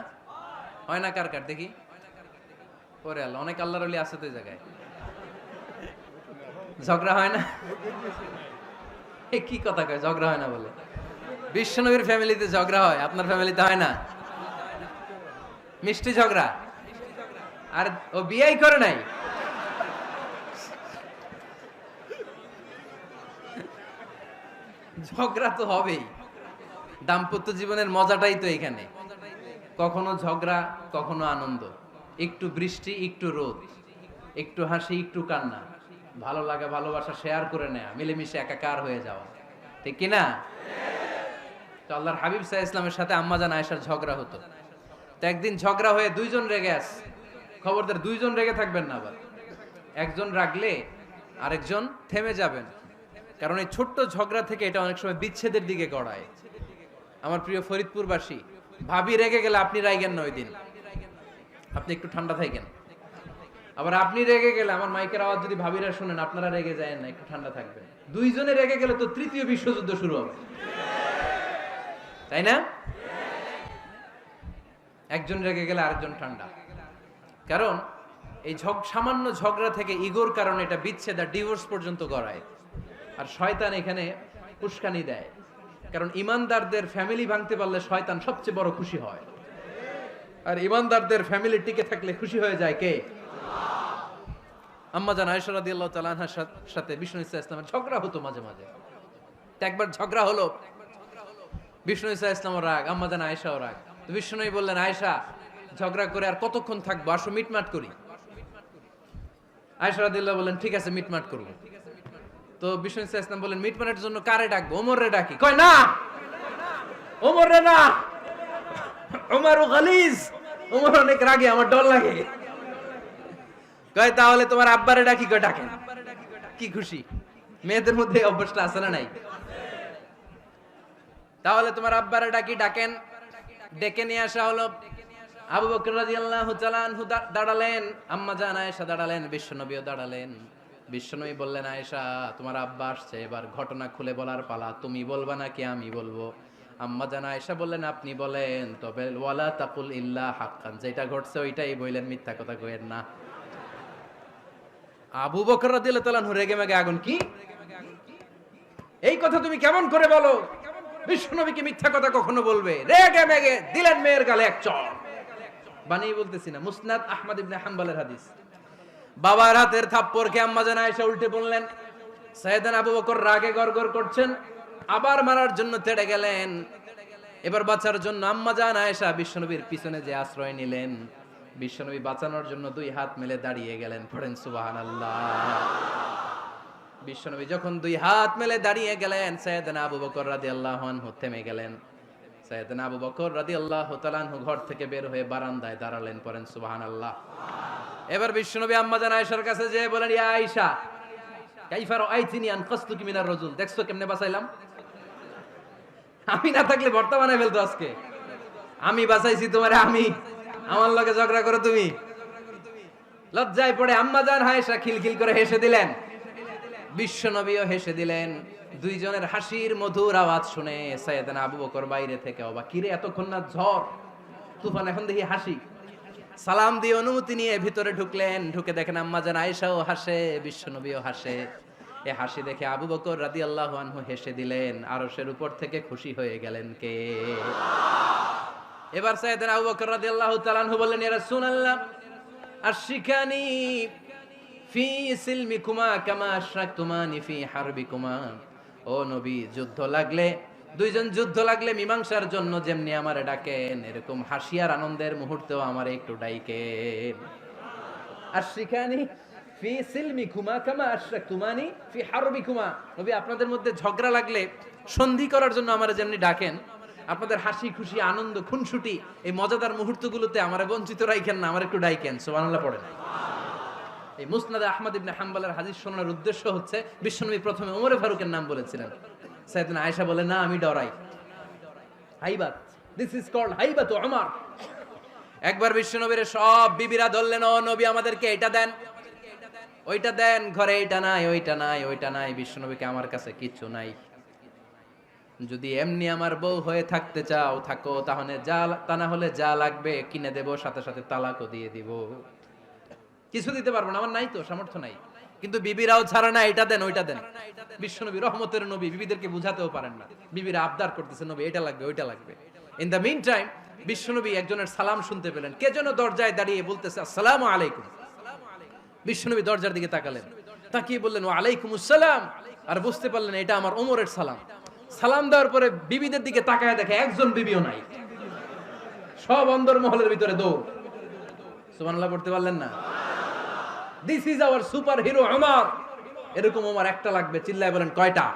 হয় না? কার কার দেখি? ওরে আল্লাহ, অনেক আল্লাহর ওলি আছে তো এই জায়গায়। ঝগড়া হয় না? কি কথা কয়, ঝগড়া হয় না বলে? বিশ্বনবীর ফ্যামিলিতে ঝগড়া হয়, আপনার ফ্যামিলিতে হয় না? মিষ্টি ঝগড়া। আর ও বিয়েই করে নাই। ঝগড়া তো হবেই, দাম্পত্য জীবনের মজাটাই তো এখানে। কখনো ঝগড়া, কখনো আনন্দ, একটু বৃষ্টি, একটু রোদ, একটু হাসি, একটু কান্না, ভালো লাগা, ভালোবাসা শেয়ার করে নেয়া, মিলেমিশে একাকার হয়ে যাওয়া, ঠিক কিনা? তো আল্লাহর হাবিব সাল্লাল্লাহু আলাইহি ওয়াসাল্লামের সাথে আম্মাজান আয়েশার ঝগড়া হতো। তো একদিন ঝগড়া হয়ে দুইজন রেগে আছে। খবরদার, দুইজন রেগে থাকবেন না আবার। একজন রাগলে আরেকজন থেমে যাবেন, কারণ এই ছোট্ট ঝগড়া থেকে এটা অনেক সময় বিচ্ছেদের দিকে গড়ায়। আমার প্রিয় ফরিদপুরবাসী, ভাবি রেগে গেলে আপনি রাইগেন না, ওই দিন আপনি একটু ঠান্ডা থাকেন। আবার আপনি রেগে গেলে, আমার মাইকের আওয়াজ যদি ভাবিরা শুনেন, আপনারা রেগে যায় না, একটু ঠান্ডা থাকবেন। দুইজনে রেগে গেলে তো তৃতীয় বিশ্বযুদ্ধ শুরু হবে, তাই না? একজন রেগে গেলে আরেকজন ঠান্ডা, কারণ এই সামান্য ঝগড়া থেকে ইগোর কারণে এটা বিচ্ছেদ আর ডিভোর্স পর্যন্ত গড়ায়। আর শয়তান এখানে উস্কানি দেয়, কারণ ইমানদারদের ফ্যামিলি ভাঙতে পারলে শয়তান সবচেয়ে বড় খুশি হয়। আর ইমানদারদের ফ্যামিলি টিকে থাকলে খুশি হয়ে যায় কে? আম্মাজান আয়েশা রাদিয়াল্লাহু তাআলা আনহার সাথে বিষ্ণু ইসা ইসলামের ঝগড়া হতো মাঝে মাঝে। একবার ঝগড়া হলো, বিষ্ণু ইসা ইসলামও রাগ, আম্মাজান আয়েশাও রাগ। তো বিষ্ণুই বললেন, আয়েশা, ঝগড়া করে আর কতক্ষণ থাকবো, আসো মিটমাট করি। আয়েশা রাদিয়াল্লাহু বললেন, ঠিক আছে, মিটমাট করব। তো বিষ্ণু ইসা ইসলাম বললেন, মিটমাটের জন্য কারে ডাকবো? ওমর রে ডাকি। কয় না, ওমর রে না, ওমর গালিজ, ওমর অনেক রাগে, আমার ডর লাগে। কয় তাহলে তোমার আব্বারে ডাকি, কয় ডাকেন। কি খুশি, মেয়েদের মধ্যে এই অভ্যাসটা আছে না নাই? তাহলে তোমার আব্বারে ডাকি, ডাকেন। ডেকে নিয়ে আসা হলো। আবু বকর রাদিয়াল্লাহু তাআলা আনহু দাঁড়ালেন, আম্মা জান আয়েশা দাঁড়ালেন, বিশ্বনবীও দাঁড়ালেন। বিশ্বনবী বললেন, আয়েশা তোমার আব্বা আসছে, এবার ঘটনা খুলে বলার পালা, তুমি বলবা নাকি আমি বলবো? আম্মা জান আয়েশা বললেন, আপনি বলেন, তবে ওয়ালা তাকুল ইল্লা হাক্কান, যেটা ঘটছে ওইটাই বললেন, মিথ্যা কথা কইেন না। আবু বকর রাদিয়াল্লাহু তাআলা আনহু রেগে মেগে আগুন, কি এই কথা তুমি কেমন করে বলো? বিশ্বনবীকে মিথ্যা কথা কখনো বলবে? রেগে মেগে দিলেন মেয়ের গালে এক চড়। বানিয়ে বলতেছি না, মুসনাদ আহমদ ইবনে হাম্বলের হাদিস। বাবার হাতের থাপ্পড় খেয়ে আম্মা জান আয়েশা উল্টে পড়লেন। সাইয়েদনা আবু বকর রাগে গড়গড় করছেন, আবার মারার জন্য তেড়ে গেলেন। এবার বাঁচার জন্য আম্মা জান আয়েশা বিশ্বনবীর পিছনে যে আশ্রয় নিলেন, বিশ্বনবী বাঁচানোর জন্য দুই হাত মেলে দাঁড়িয়ে গেলেন। পড়েন সুবহানাল্লাহ। বিশ্বনবী যখন দুই হাত মেলে দাঁড়িয়ে গেলেন, সাইয়েদনা আবু বকর রাদিয়াল্লাহু আনহু থেমে গেলেন। সাইয়েদনা আবু বকর রাদিয়াল্লাহু তাআলা আনহু ঘর থেকে বের হয়ে বারান্দায় দাঁড়ালেন। পড়েন সুবহানাল্লাহ। এবার বিশ্বনবী আম্মা জান আয়েশার কাছে যেয়ে বলেন, ইয়া আয়েশা কাইফা রাআইতিনি আনকাসতুকি মিনার রাজুল, দেখছো কেমনে বাঁচাইলাম? আমি না থাকলে ভর্তা বানাই ফেলতো আজকে। আমি বাঁচাইছি তোমারে, আমি আমার লগে ঝগড়া করো তুমি? লজ্জায় পড়ে আম্মা জান আয়েশা খিলখিল করে হেসে দিলেন, বিশ্বনবীও হেসে দিলেন। দুইজনের হাসির মধুর আওয়াজ শুনে সাইয়েদনা আবু বকর বাইরে থেকে অবাক, কিরে এতক্ষণ না ঝড় তুফান, এখন দেখি হাসি। সালাম দিয়ে অনুমতি নিয়ে ভিতরে ঢুকলেন। ঢুকে দেখেন আম্মা জান আয়েশাও হাসে, বিশ্বনবীও হাসে। এ হাসি দেখে আবু বকর রাদিয়াল্লাহু আনহু হেসে দিলেন। আরশের উপর থেকে খুশি হয়ে গেলেন কে? এবার সাইয়েদনা আবু বকর রাদিয়াল্লাহু তাআলা আনহু বললেন, ইয়া রাসূলুল্লাহ আশরিকানি ফি সিলমিকুমা কামা আশরাকতুমানি ফি হারবিকুমা। ও নবী, যুদ্ধ লাগলে, দুইজন যুদ্ধ লাগলে মীমাংসার জন্য যেমনি আমারে ডাকেন, এরকম হাসি আর আনন্দের মুহূর্তেও আমারে একটু ডাকেন। আশরিকানি ফি সিলমিকুমা কামা আশরাকতুমানি ফি হারবিকুমা। নবী, আপনাদের মধ্যে ঝগড়া লাগলে সন্ধি করার জন্য আমারে যেমনি ডাকেন, আপনাদের হাসি খুশি আনন্দ খুনসুটি এই মজাদার মুহূর্তগুলোতে আমারে বঞ্চিত রাখেন না, আমার একটু ডাকেন। সুবহানাল্লাহ পড়েন। এই মুসনাদে আহমদ ইবনে হাম্বলের হাদিস শোনার উদ্দেশ্য হচ্ছে, বিশ্বনবী প্রথমে ওমরে ফারুকের নাম বলেছিলেন। সাইয়েদনা আয়েশা বলে, না আমি ডরাই। হাইবাত, দিস ইজ কল্ড হাইবাত ওমর। একবার বিশ্বনবীর সব বিবিরা ধরলেন, ও নবী আমাদেরকে এটা দেন, ওইটা দেন, ঘরে এটা নাই, ওইটা নাই, ওইটা নাই। বিশ্বনবীকে, আমার কাছে কিচ্ছু নাই, যদি এমনি আমার বউ হয়ে থাকতে চাও থাকো, তাহলে যা, তা না হলে যা লাগবে কিনে দেব, সাথে সাথে তালাকও দিয়ে দিব। কিছু দিতে পারবো না, আমার নাই তো, সামর্থ্য নাই। কিন্তু বিবিরাও ছাড়া না, এটা দেন ওইটা দেন। বিশ্বনবী রহমতের নবী, বিবিদেরকে বুঝাতেও পারেন না। বিবিরা আবদার করতেছে, নবী এটা লাগবে, ওইটা লাগবে। ইন দ্য মিন টাইম বিশ্বনবী একজনের সালাম শুনতে পেলেন। কে যেন দরজায় দাঁড়িয়ে বলতেছে, আসসালামু আলাইকুম। বিশ্বনবী দরজার দিকে তাকালেন, তাকিয়ে বললেন, ওয়া আলাইকুমুস সালাম। আর বুঝতে পারলেন এটা আমার ওমরের সালাম। সালাম দেওয়ার পরে বিবিদের দিকে তাকায় দেখে একজন বিবিও নাই, সব অন্দর মহলের ভিতরে দৌড়। সুবহানাল্লাহ পড়তে পারলেন না? This is our super hero Omar. এরকম ওমর একটা লাগবে, চিল্লায় বলেন কয়টা?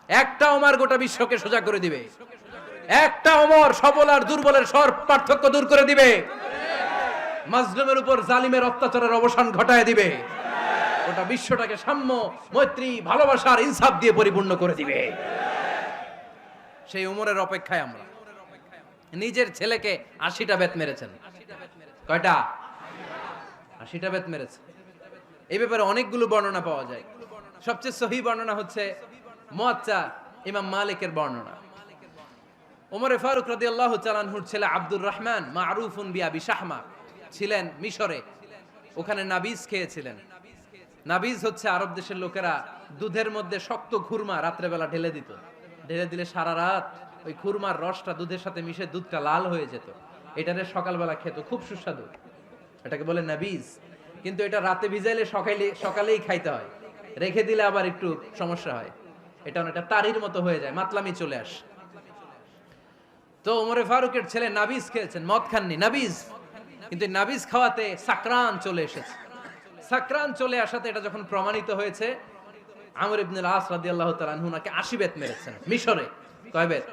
একটা ওমর গোটা বিশ্বকে সোজা করে দিবে। একটা ওমর সবল আর দুর্বলের সব পার্থক্য দূর করে দিবে। মাজলুমের উপর জালিমের অত্যাচারের অবসান ঘটায় দিবে। গোটা বিশ্বটাকে সাম্য, মৈত্রী, ভালোবাসার ইনসাফ দিয়ে পরিপূর্ণ করে দিবে। সেই ওমরের অপেক্ষায় আমরা। নিজের ছেলেকে 80টা বেত মেরেছেন। কয়টা? 80টা বেত মেরেছে। এই ব্যাপারে অনেকগুলো বর্ণনা পাওয়া যায়। সবচেয়ে সহিহ বর্ণনা হচ্ছে মুয়াত্তা ইমাম মালিকের বর্ণনা। ওমর ফারুক রাদিয়াল্লাহু তাআলা আনহুর ছেলে আব্দুর রহমান মারুফুন বিআবি শাহমা ছিলেন মিশরে। ওখানে নাবিজ খেয়েছিলেন। নাবিজ হচ্ছে আরব দেশের লোকেরা দুধের মধ্যে শক্ত খুরমা রাত্রেবেলা ঢেলে দিত। ঢেলে দিলে সারা রাত ওই খুরমার রসটা দুধের সাথে মিশে দুধটা লাল হয়ে যেত। এটারে সকালবেলা খেত, খুব সুস্বাদু। এটাকে বলে নাবিজ। কিন্তু এটা রাতে ভিজাইলে সকালেই খাইতে হয়, রেখে দিলে আবার একটু সমস্যা হয়। এটা অনেকটা তারির মতো হয়ে যায়, মাতলামি চলে আসে। তো ওমরে ফারুকের ছেলে নাবিজ খেয়েছেন, মদ খাননি, নাবিজ। কিন্তু নাবিজ খাওয়াতে সাকরান চলে এসেছে। সাকরান চলে আসাতে এটা যখন প্রমাণিত হয়েছে, আমর ইবনুল আস রাদিয়াল্লাহু তাআলা আনহু নাকি 80 বেত মেরেছেন মিশরে। কয় বেত?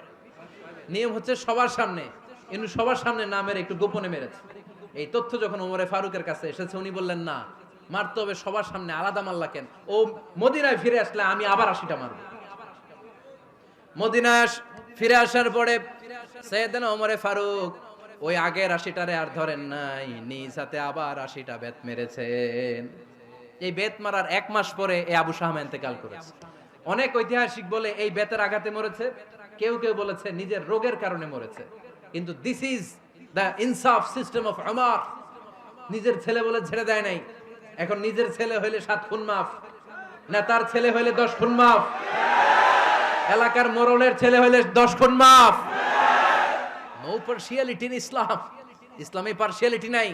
নিয়ম হচ্ছে সবার সামনে, কিন্তু সবার সামনে না মেরে একটু গোপনে মেরেছে। এই তথ্য যখন ওমরে ফারুকের কাছে এসেছে, উনি বললেন না, মারতে হবে সবার সামনে, আলাদা মারলা কেন? ও মদিনায় ফিরে আসলে আমি আবার 80টা মারব। মদিনায় ফিরে আসার পরে সাইয়েদনা ওমরে ফারুক ওই আগের 80টারে আর ধরেন নাই, নিজ হাতে আবার 80টা বেত মেরেছেন। এই বেত মারার 1 মাস পরে এই আবু শাহমা ইন্তেকাল করেছে। অনেক ঐতিহাসিক বলে এই বেতের আঘাতে মরেছে, কেউ কেউ বলেছে নিজের রোগের কারণে মরেছে। কিন্তু দিস ইজ দ্য ইনসাফ সিস্টেম অফ উমর। নিজের ছেলে বলে ছেড়ে দেয় নাই। এখন নিজের ছেলে হইলে 7 খুন মাফ, নেতার ছেলে হইলে 10 খুন মাফ, এলাকার মোড়লের ছেলে হইলে 10 খুন মাফ। নো পার্সিয়ালিটি ইন ইসলাম। ইসলামে পার্সিয়ালিটি নাই।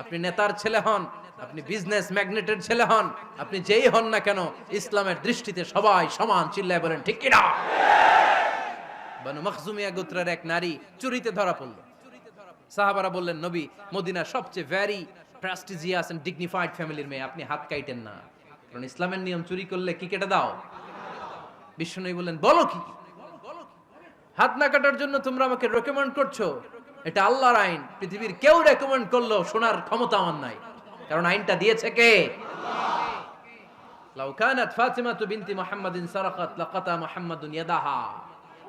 আপনি নেতার ছেলে হন, আপনি বিজনেস ম্যাগনেটের ছেলে হন, আপনি যেই হন না কেন, ইসলামের দৃষ্টিতে সবাই সমান। চিল্লায় বলেন ঠিক কিনা? বানু মখজুমিয়া গোত্রের এক নারী চুরিতে ধরা পড়ল। সাহাবারা বললেন, নবী, মদিনার সবচেয়ে ভেরি প্রেস্টিজিয়াস এন্ড ডিগনিফাইড ফ্যামিলির মেয়ে, আপনি হাত কাটেন না, কারণ ইসলামের নিয়ম চুরি করলে কি কেটে দাও? বিশ্বনবী বললেন, বলো কি? হাত না কাটার জন্য তোমরা আমাকে রেকমেন্ড করছো? এটা আল্লাহর আইন। পৃথিবীর কেউ রেকমেন্ড করলো শোনার ক্ষমতা আমার নাই, কারণ আইনটা দিয়েছে কে? লাউ কানাত ফাতিমাতু বিনতি মুহাম্মাদিন সারাকাত লাকাতা মুহাম্মাদুন ইয়াদাহা।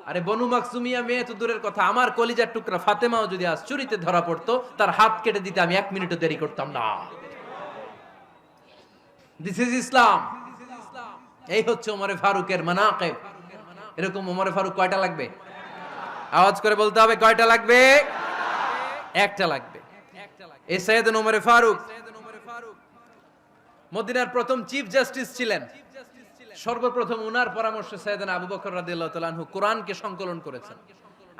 আরে বনু মাকসুমিয়া মেয়ে তো দূরের কথা, আমার কলিজার টুকরা ফাতেমাও যদি আজ চুরিতে ধরা পড়তো, তার হাত কেটে দিতে আমি 1 মিনিটও দেরি করতাম না। দিস ইজ ইসলাম। এই হচ্ছে ওমরে ফারুকের মানাকিব। এরকম ওমরে ফারুক কয়টা লাগবে? আওয়াজ করে বলতে হবে, কয়টা লাগবে? একটা লাগবে। এই সাইয়েদনা ওমরে ফারুক মদিনার প্রথম চিফ জাস্টিস ছিলেন। সর্বপ্রথম উনার পরামর্শে সাইয়েদনা আবু বকর রাদিয়াল্লাহু তাআলা আনহু কোরআনকে সংকলন করেছেন।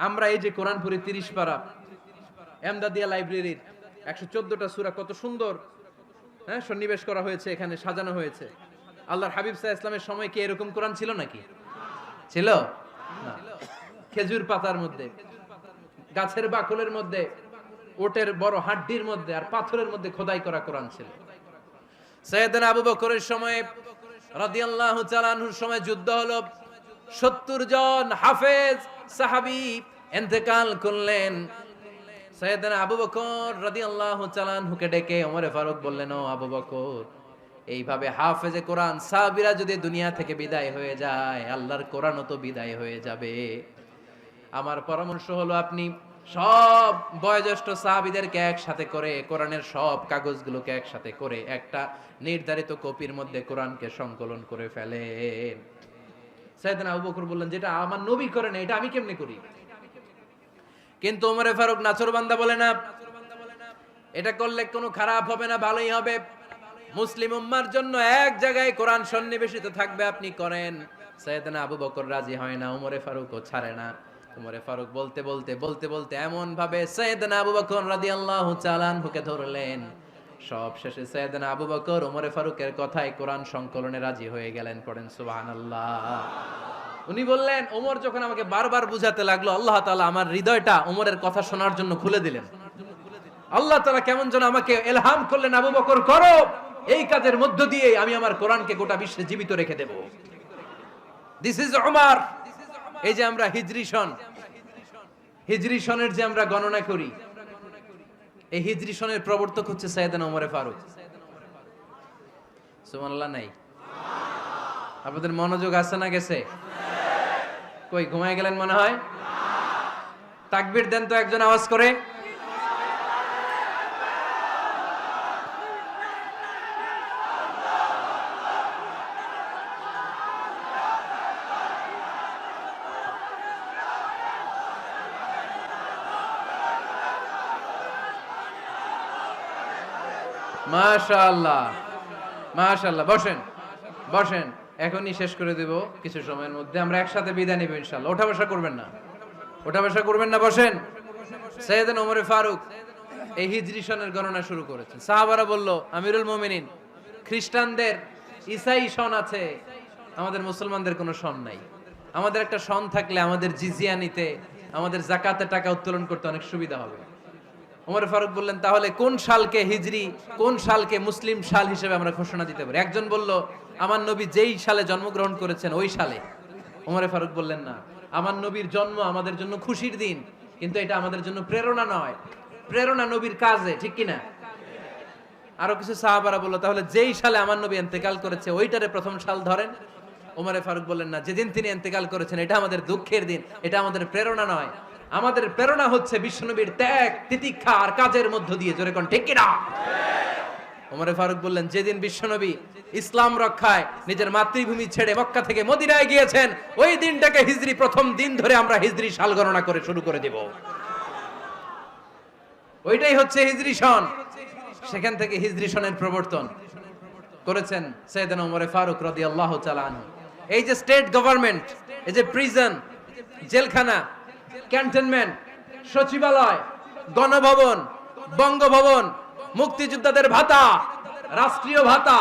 আমরা এই যে কোরআন পড়ি 30 পারা, এমদাদিয়া লাইব্রেরির 114টা সূরা, কত সুন্দর সন্নিবেশ করা হয়েছে, এখানে সাজানো হয়েছে। আল্লাহর হাবিব সাল্লাল্লাহু আলাইহি ওয়াসাল্লামের সময় কি এরকম কোরআন ছিল নাকি? ছিল না। খেজুর পাতার মধ্যে, গাছের বাকলের মধ্যে, ওটের বড় হাড্ডির মধ্যে আর পাথরের মধ্যে খোদাই করা কোরআন ছিল। সাইয়েদনা আবু বকরের সময় রাদিয়াল্লাহু তাআলা আনহুর সময় যুদ্ধ হলো, 70 জন হাফেজ সাহাবী ইন্তেকাল করলেন। সাইয়েদনা আবু বকর রাদিয়াল্লাহু তাআলা আনহুকে ডেকে ওমরে ফারুক বললেন, ও আবু বকর, এইভাবে হাফেজে কোরআন সাহাবীরা যদি দুনিয়া থেকে বিদায় হয়ে যায়, আল্লাহর কোরআনও তো বিদায় হয়ে যাবে। আমার পরামর্শ হলো আপনি সব বয়োজ্যেষ্ঠ সাহাবীদেরকে একসাথে করে কোরআনের সব কাগজগুলোকে একসাথে করে একটা নির্ধারিত কপির মধ্যে কোরআনকে সংকলন করে ফেলেন। সাইয়েদনা আবু বকর বললেন, যেটা আমার নবী করেন এটা আমি কেমনে করি? কিন্তু ওমরে ফারুক নাছরবান্দা বলে না, এটা করলে কোনো খারাপ হবে না, ভালোই হবে। মুসলিম উম্মার জন্য এক জায়গায় কোরআন সন্নিবেশিত থাকবে, আপনি করেন। সাইয়েদনা আবু বকর রাজি হয় না, ওমরে ফারুকও ছাড়ে না। ওমরে ফারুক বলতে বলতে বলতে বলতে এমন ভাবে সাইয়েদনা আবু বকর রাদিয়াল্লাহু তাআলা আনহুকে ধরলেন, সব শেষে সাইয়েদনা আবু বকর ওমরে ফারুকের কথায় কোরআন সংকলনে রাজি হয়ে গেলেন। পড়েন সুবহানাল্লাহ। উনি বললেন, ওমর যখন আমাকে বারবার বুঝাতে লাগলো, আল্লাহ তাআলা আমার হৃদয়টা ওমরের কথা শোনার জন্য খুলে দিলেন। আল্লাহ তাআলা কেমন যেন আমাকে ইলহাম করলেন, আবু বকর করো, এই কাজের মধ্য দিয়ে আমি আমার কোরআনকে গোটা বিশ্বে জীবিত রেখে দেব। This is Umar. এই যে আমরা হিজরি সনের যে আমরা গণনা করি, এই হিজরি সনের প্রবর্তক হচ্ছে সাইয়েদনা ওমরে ফারুক। সুবহানাল্লাহ নাই? আপনাদের মনোযোগ আছে না গেছে? কই ঘুমায় গেলেন মনে হয়? তাকবীর দেন তো একজন আওয়াজ করে। মাশাআল্লাহ, মাশাআল্লাহ। বসেন বসেন, এখনই শেষ করে দেব কিছু সময়ের মধ্যে। আমরা একসাথে বিদায় নিব ইনশাআল্লাহ। ওঠা বসা করবেন না, ওঠা বসা করবেন না, বসেন। সাইয়েদনা ওমরে ফারুক এই হিজরি সনের গণনা শুরু করেছেন। সাহাবারা বলল, আমিরুল মুমিনিন, খ্রিস্টানদের ঈসাই সন আছে, আমাদের মুসলমানদের কোনো সন নাই। আমাদের একটা সন থাকলে আমাদের জিজিয়া নিতে, আমাদের যাকাতের টাকা উত্তোলন করতে অনেক সুবিধা হবে। ওমর ফারুক বললেন, তাহলে কোন সালকে হিজরি, কোন সালকে মুসলিম সাল হিসেবে আমরা ঘোষণা দিতে পারি? একজন বলল, আমার নবী যেই সালে জন্মগ্রহণ করেছেন ওই সালে। ওমর ফারুক বললেন, না, আমার নবীর জন্ম আমাদের জন্য খুশির দিন, কিন্তু এটা আমাদের জন্য প্রেরণা নয়। প্রেরণা নবীর কাজে, ঠিক কিনা? আরো কিছু সাহাবারা বলল, তাহলে যেই সালে আমার নবী ইন্তেকাল করেছে ওইটারে প্রথম সাল ধরেন। ওমরে ফারুক বললেন, না, যেদিন তিনি ইন্তেকাল করেছেন এটা আমাদের দুঃখের দিন, এটা আমাদের প্রেরণা নয়। আমাদের প্রেরণা হচ্ছে বিশ্বনবীর ত্যাগ, তিতিক্ষা আর কাজের মধ্য দিয়ে। জোরে কোন ঠিক কিনা? ওমরে ফারুক বললেন, যেদিন বিশ্বনবী ইসলাম রক্ষায় নিজের মাতৃভূমি ছেড়ে মক্কা থেকে মদিনায় গিয়েছেন, ওই দিনটাকে হিজরি প্রথম দিন ধরে আমরা হিজরি সাল গণনা করে শুরু করে দেব। ওইটাই হচ্ছে হিজরি সন। সেখান থেকে হিজরি সনের প্রবর্তন করেছেন সাইয়েদনা ওমর ফারুক রাদিয়াল্লাহু তাআলা আনহু। এই যে স্টেট গভর্নমেন্ট, এই যে প্রিজন, জেলখানা, ক্যান্টনমেন্ট, সচিবালয়, গণভবন, বঙ্গভবন, মুক্তিযোদ্ধাদের ভাতা, রাষ্ট্রীয় ভাতা,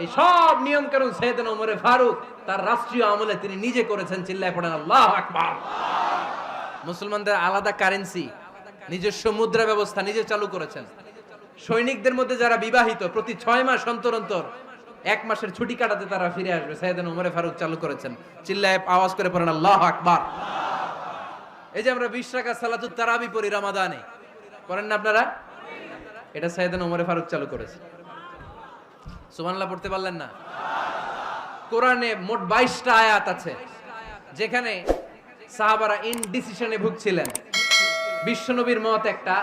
এই সব নিয়ম কানুন সাইয়েদনা ওমর ফারুক তার রাষ্ট্রীয় আমলে তিনি নিজে করেছেন। চিল্লায় পড়েন আল্লাহু আকবার। মুসলমানদের আলাদা কারেন্সি, নিজস্ব মুদ্রা ব্যবস্থা নিজে চালু করেছেন। সৈনিকদের মধ্যে যারা বিবাহিত, প্রতি 6 মাস অন্তর অন্তর 1 মাসের ছুটি কাটাতে তারা ফিরে আসবে, সাইয়েদনা ওমর ফারুক চালু করেছেন। চিল্লায় আওয়াজ করে পড়েন আল্লাহু আকবার। এই যে আমরা 20 রাকাত সালাতুত তারাবি পড়ি রমাদানে, পড়েন না আপনারা? এটা সাইয়েদনা ওমর ফারুক চালু করেছে। সুবহানাল্লাহ পড়তে পারলেন না? কোরআনে মোট 22টা আয়াত আছে যেখানে সাহাবারা ইনডিসিশনে ভুগছিলেন। বিশ্বনবীর মত একটা,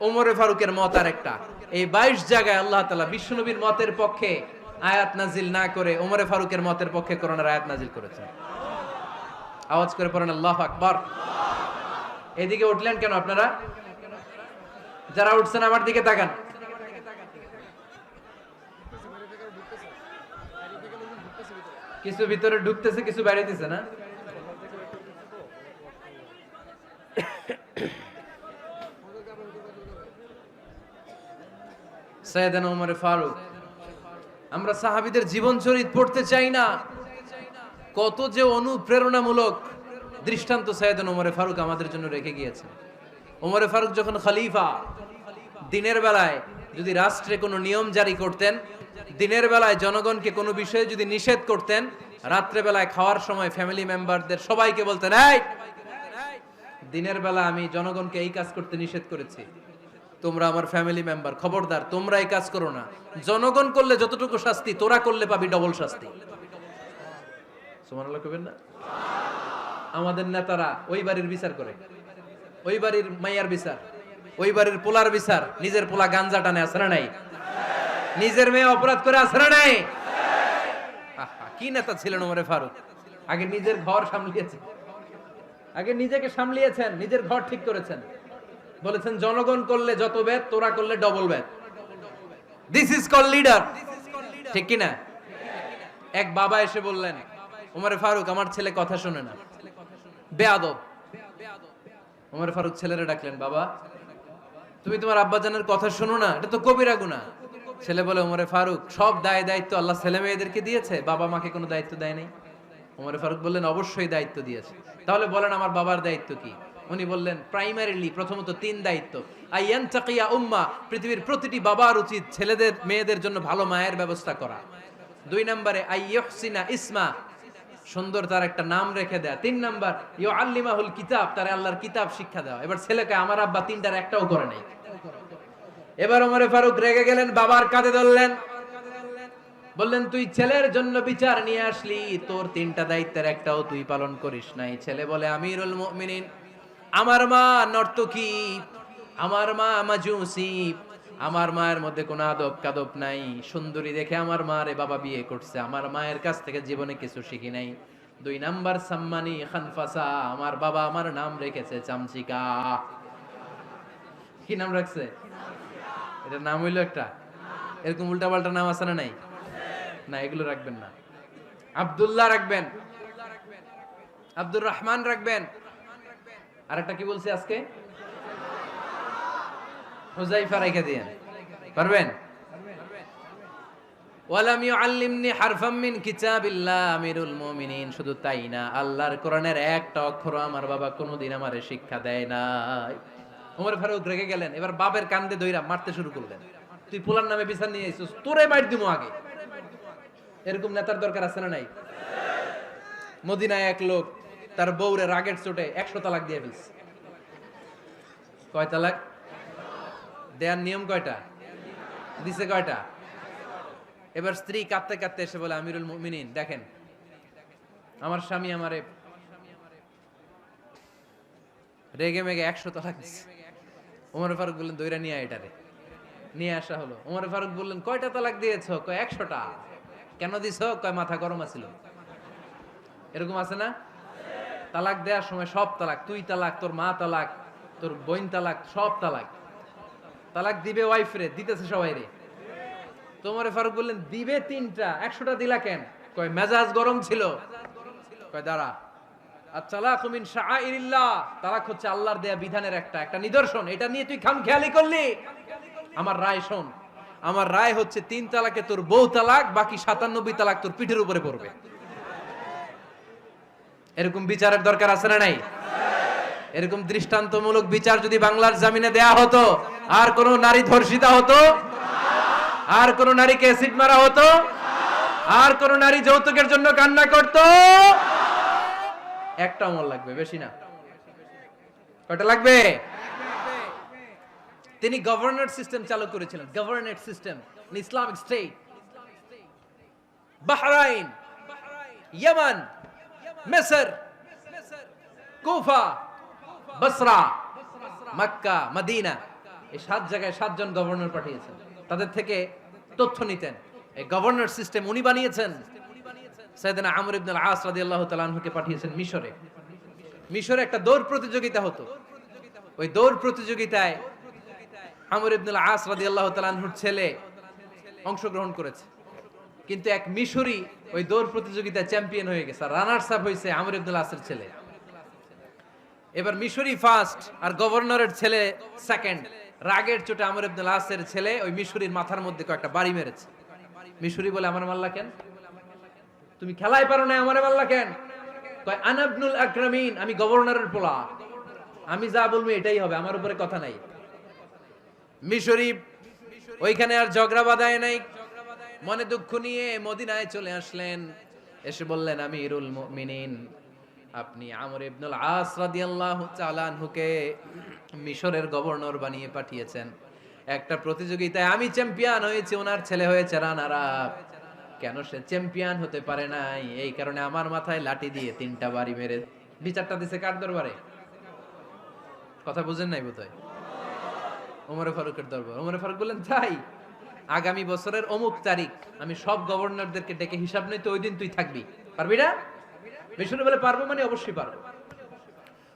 ওমর ফারুকের মত আর একটা। এই 22 জায়গায় আল্লাহ তাআলা বিশ্বনবীর মতের পক্ষে আয়াত নাজিল না করে ওমর ফারুকের মতের পক্ষে কোরআনের আয়াত নাজিল করেছেন। আওয়াজ করে পড়েন আল্লাহু আকবার। এদিকে উঠলেন কেন আপনারা? যারা উঠছেন আমার দিকে তাকান। কিছু ভিতরে ঢুকতেছে, কিছু বাইরেতেছে না? সাইয়েদনা ওমর ফারুক, আমরা সাহাবীদের জীবন চরিত পড়তে চাই না, কত যে অনুপ্রেরণামূলক দৃষ্টান্ত সাইয়েদনা ওমর ফারুক আমাদের জন্য রেখে গিয়েছেন। ওমর ফারুক যখন খলিফা, দিনের বেলায় যদি রাষ্ট্রে কোনো নিয়ম জারি করতেন, দিনের বেলায় জনগণকে কোনো বিষয়ে যদি নিষেধ করতেন, রাত্রে বেলায় খাওয়ার সময় ফ্যামিলি মেম্বারদের সবাইকে বলতেন, এই দিনের বেলা আমি জনগণকে এই কাজ করতে নিষেধ করেছি, তোমরা আমার ফ্যামিলি মেম্বার, খবরদার তোমরা এই কাজ করো না। জনগণ করলে যতটুকু শাস্তি, তোরা করলে পাবি ডবল শাস্তি। সুবহানাল্লাহ কইবেন না? আমাদের নেতারা ওই বাড়ির বিচার করে, ওই বাড়ির মাইয়ার বিচার, ওই বাড়ির পোলার বিচার, নিজের পোলা গাঞ্জা টানে, আছে না নাই? নিজের মেয়ে অপরাধ করে, আছে না নাই? কি নেতা ছিলেন ওমর ফারুক! আগে নিজের ঘর সামলিয়েছেন, আগে নিজেকে সামলিয়েছেন, নিজের ঘর ঠিক করেছেন। বলেছেন জনগণ করলে যত ব্যাদ, তোরা করলে double bad. This is call leader, ঠিক কি না? এক বাবা এসে বললেন, ওমর ফারুক আমার ছেলে কথা শোনে না, বেয়াদব। ওমর ফারুক ছেলেরে ডাকলেন, বাবা তুমি তোমার আব্বাজানের কথা শোনো না, এটা তো কবিরা গুনাহ। ছেলে বলে, ওমর ফারুক সব দায় দায়িত্ব আল্লাহ ছেলে মেয়েদেরকে দিয়েছে, বাবা মাকে কোনো দায়িত্ব দেয় নাই। ওমর ফারুক বললেন, অবশ্যই দায়িত্ব দিয়েছে। তাহলে বলেন আমার বাবার দায়িত্ব কি? উনি বললেন, প্রাইমারিলি প্রথমত 3 দায়িত্ব। আইয়ান তাকিয়া উম্মা, পৃথিবীর প্রতিটি বাবার উচিত ছেলেদের মেয়েদের জন্য ভালো মায়ের ব্যবস্থা করা। 2 নম্বরে আইয়ুহসিনা ইসমা, সুন্দর তার একটা নাম রেখে দেয়া। 3 নাম্বার ইউআল্লিমাহুল কিতাব, তার আল্লাহর কিতাব শিক্ষা দেওয়া। এবার ছেলেকে আমার আব্বা 3টার একটাও করে নাই। এবার ওমর ফারুক রেগে গেলেন, বাবার কাঁধে ধরলেন, বললেন তুই ছেলের জন্য বিচার নিয়ে আসলি, তোর 3টা দায়িত্বের একটাও তুই পালন করিস নাই। ছেলে বলে, আমিরুল মুমিনিন, আমার মা নর্তকী, আমার মা মাজুসি, আমার মায়ের মধ্যে কোনো আদব কাদব নাই, সুন্দরী দেখে আমার মারে বাবা বিয়ে করছে, আমার মায়ের কাছ থেকে জীবনে কিছু শিখি নাই। 2 নাম্বার সাম্মানি খানফাসা, আমার বাবা আমার নাম রেখেছে চামচিকা। কি নাম রাখছে? এটা নাম হইলো একটা? এরকম উল্টাপাল্টা নাম আছে না নাই? না, এগুলো রাখবেন না। আব্দুল্লাহ রাখবেন, আব্দুর রহমান রাখবেন। আরেকটা কি বলছি আজকে? হুযায়ফা রেখে দিয়েন, পারবেন? ওয়ালাম ইউআল্লিমনি হারফাম মিন কিতাবিল্লাহ, আমিরুল মুমিনিন। শুধু তাই না, আল্লাহর কোরআনের একটা অক্ষর আমার বাবা কোনোদিন আমারে শিক্ষা দেয় নাই। ওমর ফারুক রেগে গেলেন, এবার বাবার কান্দে ধইরা মারতে শুরু করলেন। তুই পোলার নামে বিচার নিয়ে আইছিস, তোরে মার দিমু আগে। এরকম নেতার দরকার আছে না নাই? মদিনায় এক লোক তার বউরে রাগের চোটে 100 তালাক দিয়ে ফেলছে। কয় তালাক? দেয়ার নিয়ম কয়টা? দিছে কয়টা? এবার স্ত্রী কাঁদতে কাঁদতে এসে বলে, আমিরুল মুমিনিন দেখেন, আমার স্বামী আমারে রেগে মেগে 100 তালাক দিছে। ওমর ফারুক বললেন, দইরা নিয়ে আয় এটারে। নিয়ে আসা হলো। ওমর ফারুক বললেন, কয়টা তালাক দিয়েছো? কয় 100টা। কেন দিছো? কয় মাথা গরম আছিল। এরকম আছে না? তালাক দেওয়ার সময় সব তালাক, তুই তালাক, তোর মা তালাক, তোর বোন তালাক, সব তালাক। তালাক দিবে ওয়াইফ রে, দিতেছে সবাই রে। তো ওমর ফারুক বললেন, দিবে 3টা, 100টা দিলা কেন? কয় মেজাজ গরম ছিল। কয় দাঁড়া, আত-তালাকু মিন শাআইরিল্লাহ, তালাক হচ্ছে আল্লাহর দেয়া বিধানের একটা নিদর্শন। এটা নিয়ে তুই খামখেয়ালি করলি? আমার রায় শোন। আমার রায় হচ্ছে 3 তালাকে তোর বউ তালাক, বাকি 97 তালাক তোর পিঠের উপরে পড়বে। এরকম বিচারের দরকার আছে না নাই? এরকম দৃষ্টান্তমূলক বিচার যদি বাংলার জমিনে দেয়া হতো, আর কোন নারী ধর্ষিতা হতো? আর কোন নারীকে অ্যাসিড মারা হতো? আর কোন নারী যৌতুকের জন্য কান্না করতো? একটা আমল লাগবে, বেশি না। কয়টা লাগবে? তিনি গভর্নর সিস্টেম চালু করেছিলেন। Governor system, Islamic state. Bahrain, Yemen, মিসর, কুফা, বসরা, মক্কা, মদিনা, এই 7 জায়গায় 7 জন গভর্নর পাঠিয়েছেন। তাদের থেকে তথ্য নিতেন। এই গভর্নর সিস্টেম উনি বানিয়েছেন। সাইয়েদনা আমর ইবনে আল-আস রাদিয়াল্লাহু তাআলা আনহুকে পাঠিয়েছেন মিশরে। মিশরে একটা দৌড় প্রতিযোগিতা হতো। ওই দৌড় প্রতিযোগিতায় আমর ইবনে আল-আস রাদিয়াল্লাহু তাআলা আনহুর ছেলে অংশগ্রহণ করেছে। কিন্তু এক মিশরি ওই দৌড় প্রতিযোগিতায় চ্যাম্পিয়ন হয়ে গেছে। রানার্স আপ হয়েছে আমর ইবনে আল-আসের ছেলে। এবার মিশরি ফার্স্ট আর গভর্নরের ছেলে সেকেন্ড। রাগের চোটে আমর ইবনে আল-আসের ছেলে ওই মিশরির মাথার মধ্যে কয়েকটা বাড়ি মেরেছে। মিশরি বলে, আমার মারলা কেন? তুমি খেলাই পারো না, আমারে মারলা কেন? কয়, আনা ইবনুল আকরামিন, আমি গভর্নরের পোলা, আমি যা বলবো এটাই হবে, আমার উপরে কথা নাই। মিশরি ওইখানে আর ঝগড়া বাঁধায় নাই। মনে দুঃখ নিয়ে মদিনায় চলে আসলেন। এসে বললেন, আমিরুল মুমিনিন, আপনি আমর ইবনুল আস রাদিয়াল্লাহু তাআলা আনহুকে মিশরের গভর্নর বানিয়ে পাঠিয়েছেন। একটা প্রতিযোগিতায় আমি চ্যাম্পিয়ন হয়েছি, ওনার ছেলে হয়েছে রানার আপ। কেন সে চ্যাম্পিয়ন হতে পারে নাই? এই কারণে আমার মাথায় লাঠি দিয়ে 3টা বাড়ি মেরে। বিচারটা দিছে কার দরবারে? কথা বুঝেন নাই বোধহয়। ওমর ফারুকের দরবার। ওমর ফারুক বললেন, তাই আগামী বছরের অমুক তারিখ আমি সব গভর্নরদেরকে ডেকে হিসাব নেই, তো ওই দিন তুই থাকবি, পারবি না? মিশরে বলে, পারবো মানে অবশ্যই পারবো।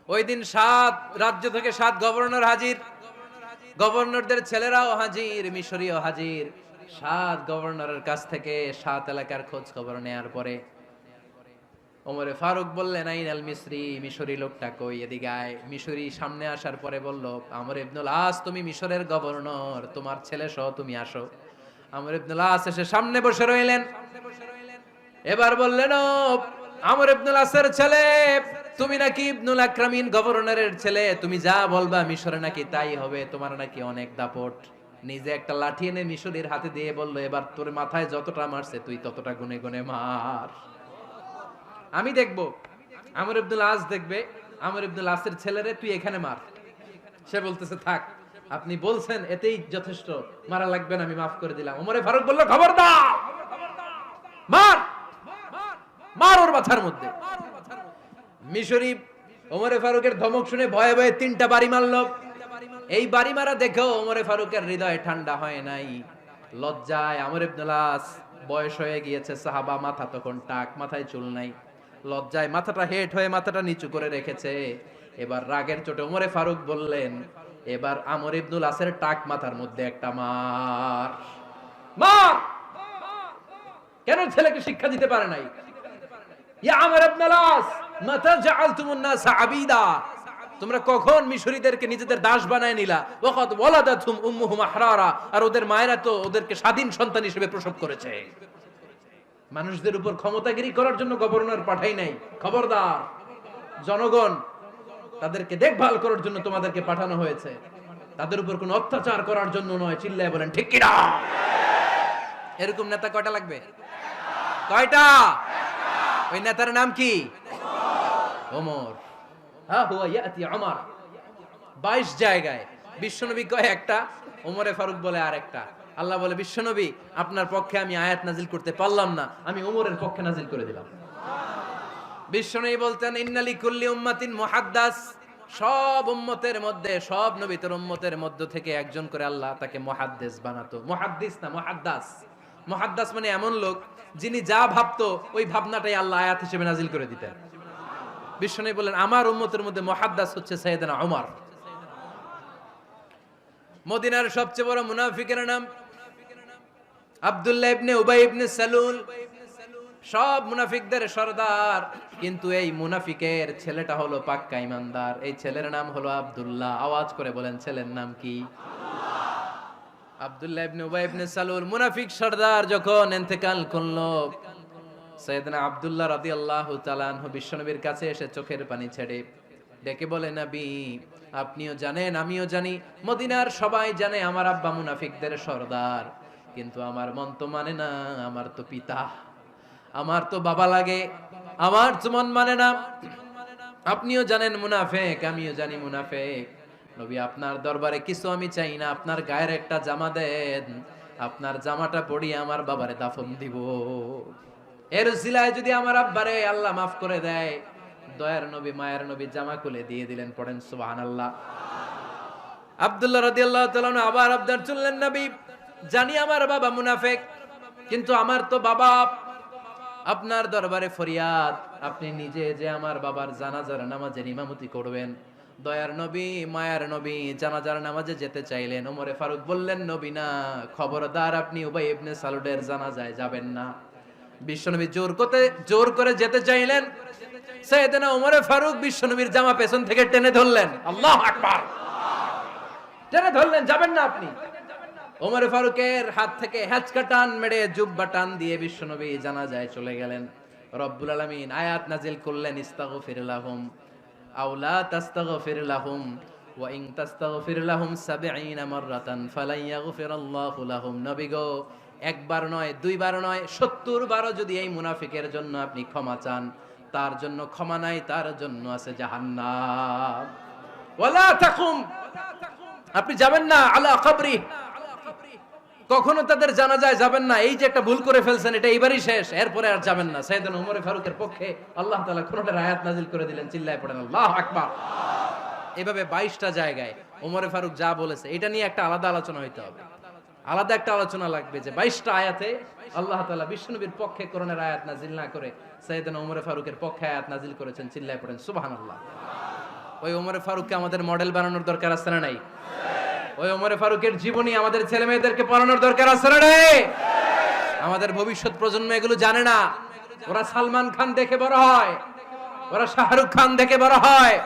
ওই দিন 7 রাজ্য থেকে 7 গভর্নর হাজির। গভর্নরদের ছেলেরাও হাজির, মিশরীয় হাজির। 7 গভর্নরের কাছ থেকে 7 এলাকার খোঁজ খবর নেয়ার পরে ওমরে ফারুক বললেন, আইন আল মিসরি, মিশরি লোকটা কই, এদিকে আয়। মিশরি সামনে আসার পরে বলল, আমর ইবনুল আস, তুমি মিশরের গভর্নর, তোমার ছেলে সহ তুমি আসো। আমর ইবনুল আস এসে সামনে বসে রইলেন। এবার বললেন, ও আমর ইবনুল আসের ছেলে, তুমি নাকি ইবনুল আকরামিন গভর্নরের ছেলে, তুমি যা বলবা মিশরে নাকি তাই হবে, তোমার নাকি অনেক দাপট। নিজে একটা লাঠি এনে মিশরীর হাতে দিয়ে বলল, এবার তোর মাথায় যতটা মারছে তুই ততটা গুনে গুনে মার, আমি দেখবো। আমর ইবনুল আস দেখবে আমর ইবনুল আসের ছেলেরে, তুই এখানে মার। সে বলতেছে, থাক, আপনি বলছেন এতেই যথেষ্ট, মারা লাগবে না, আমি মাফ করে দিলাম। ওমরে ফারুক বলল, খবরদার, মার, মার ওর মাথার মধ্যে। মিশরি ওমরে ফারুকের ধমক শুনে ভয়ে ভয়ে 3টা বাড়ি মারল। এই বাড়ি মারা দেখেও ওমরে ফারুকের হৃদয় ঠান্ডা হয় নাই। লজ্জায় আমর ইবনুল আস, বয়স হয়ে গিয়েছে সাহাবা, মাথা তখন টাক, মাথায় চুল নাই। লজ্জায় মাথাটা হেট হয়ে মাথাটা নিচু করে রেখেছে। এবার রাগের চোটে ওমরে ফারুক বললেন, এবার আমর ইবনুল আসের টাক মাথার মধ্যে একটা মার, মার। কেন ছেলেকে শিক্ষা দিতে পারে নাই? ইয়া আমর ইবনুল আস, মাতা জাআলতুমুন নাস আবিদা, তোমরা কখন মিশরীদেরকে নিজেদের দাস বানায় নিলা? ওয়াকাদ ওয়ালাদাতুহুম উম্মুহুম আহরারা, আর ওদের মায়েরা তো ওদেরকে স্বাধীন সন্তান হিসেবে প্রসব করেছে। মানুষদের উপর ক্ষমতাগিরি করার জন্য গভর্নর পাঠাই নাই। খবরদার, জনগণ তাদেরকে দেখভাল করার জন্য তোমাদেরকে পাঠানো হয়েছে, তাদের উপর কোনো অত্যাচার করার জন্য নয়। চিল্লায় বলেন ঠিক কি না? এরকম নেতা কয়টা লাগবে? কয়টা? ওই নেতার নাম কি? ওমর। হা হুয়া ইয়াতি ওমর। 22 জায়গায় বিশ্বনবী কয় একটা, ওমরে ফারুক বলে আরেকটা। আল্লাহ বলে বিশ্বনবী আপনার পক্ষে আমি আয়াত নাজিল করতে পারলাম না, আমি ওমরের পক্ষে নাজিল করে দিলাম। বিশ্বনবী বলতেন ইন্নালি কুল্লি উম্মাতিন মুহাদ্দাস, সব উম্মতের মধ্যে, সব নবীর উম্মতের মধ্য থেকে একজন করে আল্লাহ তাকে মুহাদ্দিস বানাতো। মুহাদ্দিস না, মুহাদ্দাস। মুহাদ্দাস মানে এমন লোক যিনি যা ভাবতো ওই ভাবনাটাই আল্লাহ আয়াত হিসেবে নাজিল করে দিতেন। বিশ্বনবী বলেন আমার উম্মতের মধ্যে মুহাদ্দাস হচ্ছে সাইয়েদনা ওমর। মদিনার সবচেয়ে বড় মুনাফিকের নাম আব্দুল্লাহ ইবনে উবাই ইবনে সালুল, সব মুনাফিকদের সরদার, কিন্তু এই মুনাফিকের ছেলেটা হলো পাক্কা ইমানদার। এই ছেলের নাম হলো আব্দুল্লাহ। আওয়াজ করে বলেন ছেলের নাম কি? আব্দুল্লাহ ইবনে উবাই ইবনে সালুল। মুনাফিক সরদার যখন ইন্তেকাল করলো, সাইয়েদনা আব্দুল্লাহ রাদিয়াল্লাহু তাআলা আনহু বিশ্বনবীর কাছে এসে চোখের পানি ছেড়ে ডেকে বলে নবী আপনিও জানেন আমিও জানি, মদিনার সবাই জানে আমার আব্বা মুনাফিকদের সরদার, কিন্তু আমার মন তো মানে না, আমার তো পিতা, আমার তো বাবা লাগে, আমার তো মন মানে না। আপনিও জানেন মুনাফিক, আমিও জানি মুনাফিক। নবী আপনার দরবারে কিছু আমি চাই না, আপনার গায়ের একটা জামা দেন, আপনার জামাটা পরিয়ে আমার বাবারে দাফন দিব। এর উসিলায় যদি আমার আব্বারে আল্লাহ মাফ করে দেয়, দয়ার নবী মায়ের নবী জামা খুলে দিয়ে দিলেন। পড়েন সুবহানাল্লাহ। আব্দুল্লাহ রাদিয়াল্লাহু তাআলা আবার আবদার চললেন নবী জানি আমার বাবা মুনাফিক, কিন্তু আমার তো বাবা, আপনার দরবারে ফরিয়াদ আপনি নিজে যে আমার বাবার জানাজার নামাজের ইমামতি করবেন। দয়ার নবী মায়ার নবী জানাজার নামাজে যেতে চাইলেন। ওমরে ফারুক বললেন নবী না, খবরদার আপনি উবাই ইবনে সালুলের জানাজায় যাবেন না। বিশ্বনবী জোর করে যেতে চাইলেন। সাইয়েদনা ওমরে ফারুক বিশ্বনবীর জামা পেছন থেকে টেনে ধরলেন। আল্লাহু আকবার। টেনে ধরলেন, যাবেন না আপনি। ওমর ফারুকের হাত থেকে হ্যাচকা টান মেরে জুব্বা টান দিয়ে বিশ্বনবী জানাজায় চলে গেলেন। রব্বুল আলামিন আয়াত নাজিল করলেন ইস্তাগফির লাহুম আও লা তাস্তাগফির লাহুম ওয়া ইন তাস্তাগফির লাহুম ৭০ মাররাতান ফালান ইয়াগফিরাল্লাহু লাহুম। নবী গো একবার নয় দুইবার নয় ৭০ বারও যদি এই মুনাফিকের জন্য আপনি ক্ষমা চান, তার জন্য ক্ষমা নাই, তার জন্য আছে জাহান্নাম। ওয়ালা তাকুম, আপনি যাবেন না আলা কবরি, কখনো তাদের জানাজায় যাবেন না। এই যে একটা ভুল করে ফেলছেন এটা এইবারই শেষ, এরপরে আর যাবেন না। সাইয়েদনা ওমর ফারুকের পক্ষে আল্লাহ তাআলা কোরআনের আয়াত নাযিল করে দিলেন। চিল্লায় পড়েন আল্লাহু আকবার। এভাবে 22টা জায়গায় ওমর ফারুক যা বলেছে এটা নিয়ে একটা আলাদা আলোচনা হইতে হবে, আলাদা একটা আলোচনা লাগবে যে 22টা আয়াতে আল্লাহ তাআলা বিশ্বনবীর পক্ষে কোরআনের আয়াত নাযিল না করে সাইয়েদনা ওমর ফারুকের পক্ষে আয়াত নাযিল করেছেন। চিল্লায় পড়েন সুবহানাল্লাহ। ওই ওমর ফারুককে আমাদের মডেল বানানোর দরকার আছে না নাই? ওই ওমর ফারুকের জীবনী আমাদের ছেলে মেয়েদেরকে পড়ানোর দরকার আছে না নাই? আমাদের ভবিষ্যৎ প্রজন্ম এগুলো জানে না। ওরা সালমান খান দেখে বড় হয়, ওরা শাহরুখ খান দেখে বড় হয়,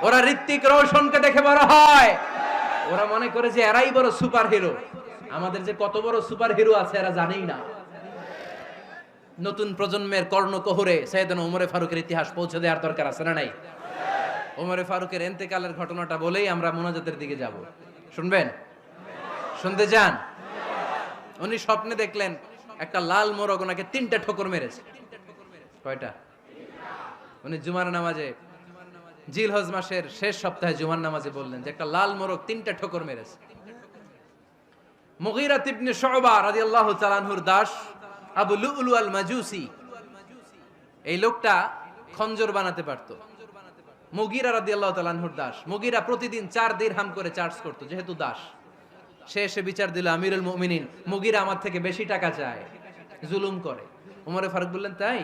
ওরা ঋত্বিক রোশনকে দেখে বড় হয়, ওরা মনে করে যে এরাই বড় সুপার হিরো। আমাদের যে কত বড় সুপার হিরো আছে এরা জানেই না। নতুন প্রজন্মের কর্ণকোহরে সাইয়েদনা ওমর ফারুকের ইতিহাস পৌঁছে দেওয়ার দরকার আছে না নাই? ওমর ফারুকের ইন্তেকালের ঘটনাটা বলেই আমরা মুনাজাতের দিকে যাব। শুনবেন? শুনতে চান? উনি স্বপ্নে দেখলেন একটা লাল মোরগ ওনাকে 3টা ঠোকর মেরেছে। কয়টা? উনি জুমার নামাজে জিলহজ মাসের শেষ সপ্তাহে জুমার নামাজে বললেন যে একটা লাল মোরগ 3টা ঠোকর মেরেছে। মুগীরা ইবনে শুবা রাদিয়াল্লাহু তাআলা আনহুর দাস আবু লুলু আল মাজুসি, এই লোকটা খঞ্জর বানাতে পারতো। মুগীরা রাদিয়াল্লাহু তাআলা আনহুর দাস। মুগীরা প্রতিদিন 4 দিরহাম করে চার্জ করতো, যেহেতু দাস। সে এসে বিচার দিল আমিরুল মুমিনিন, মুগীরা আমার থেকে বেশি টাকা চায়, জুলুম করে। ওমর ফারুক বললেন তাই?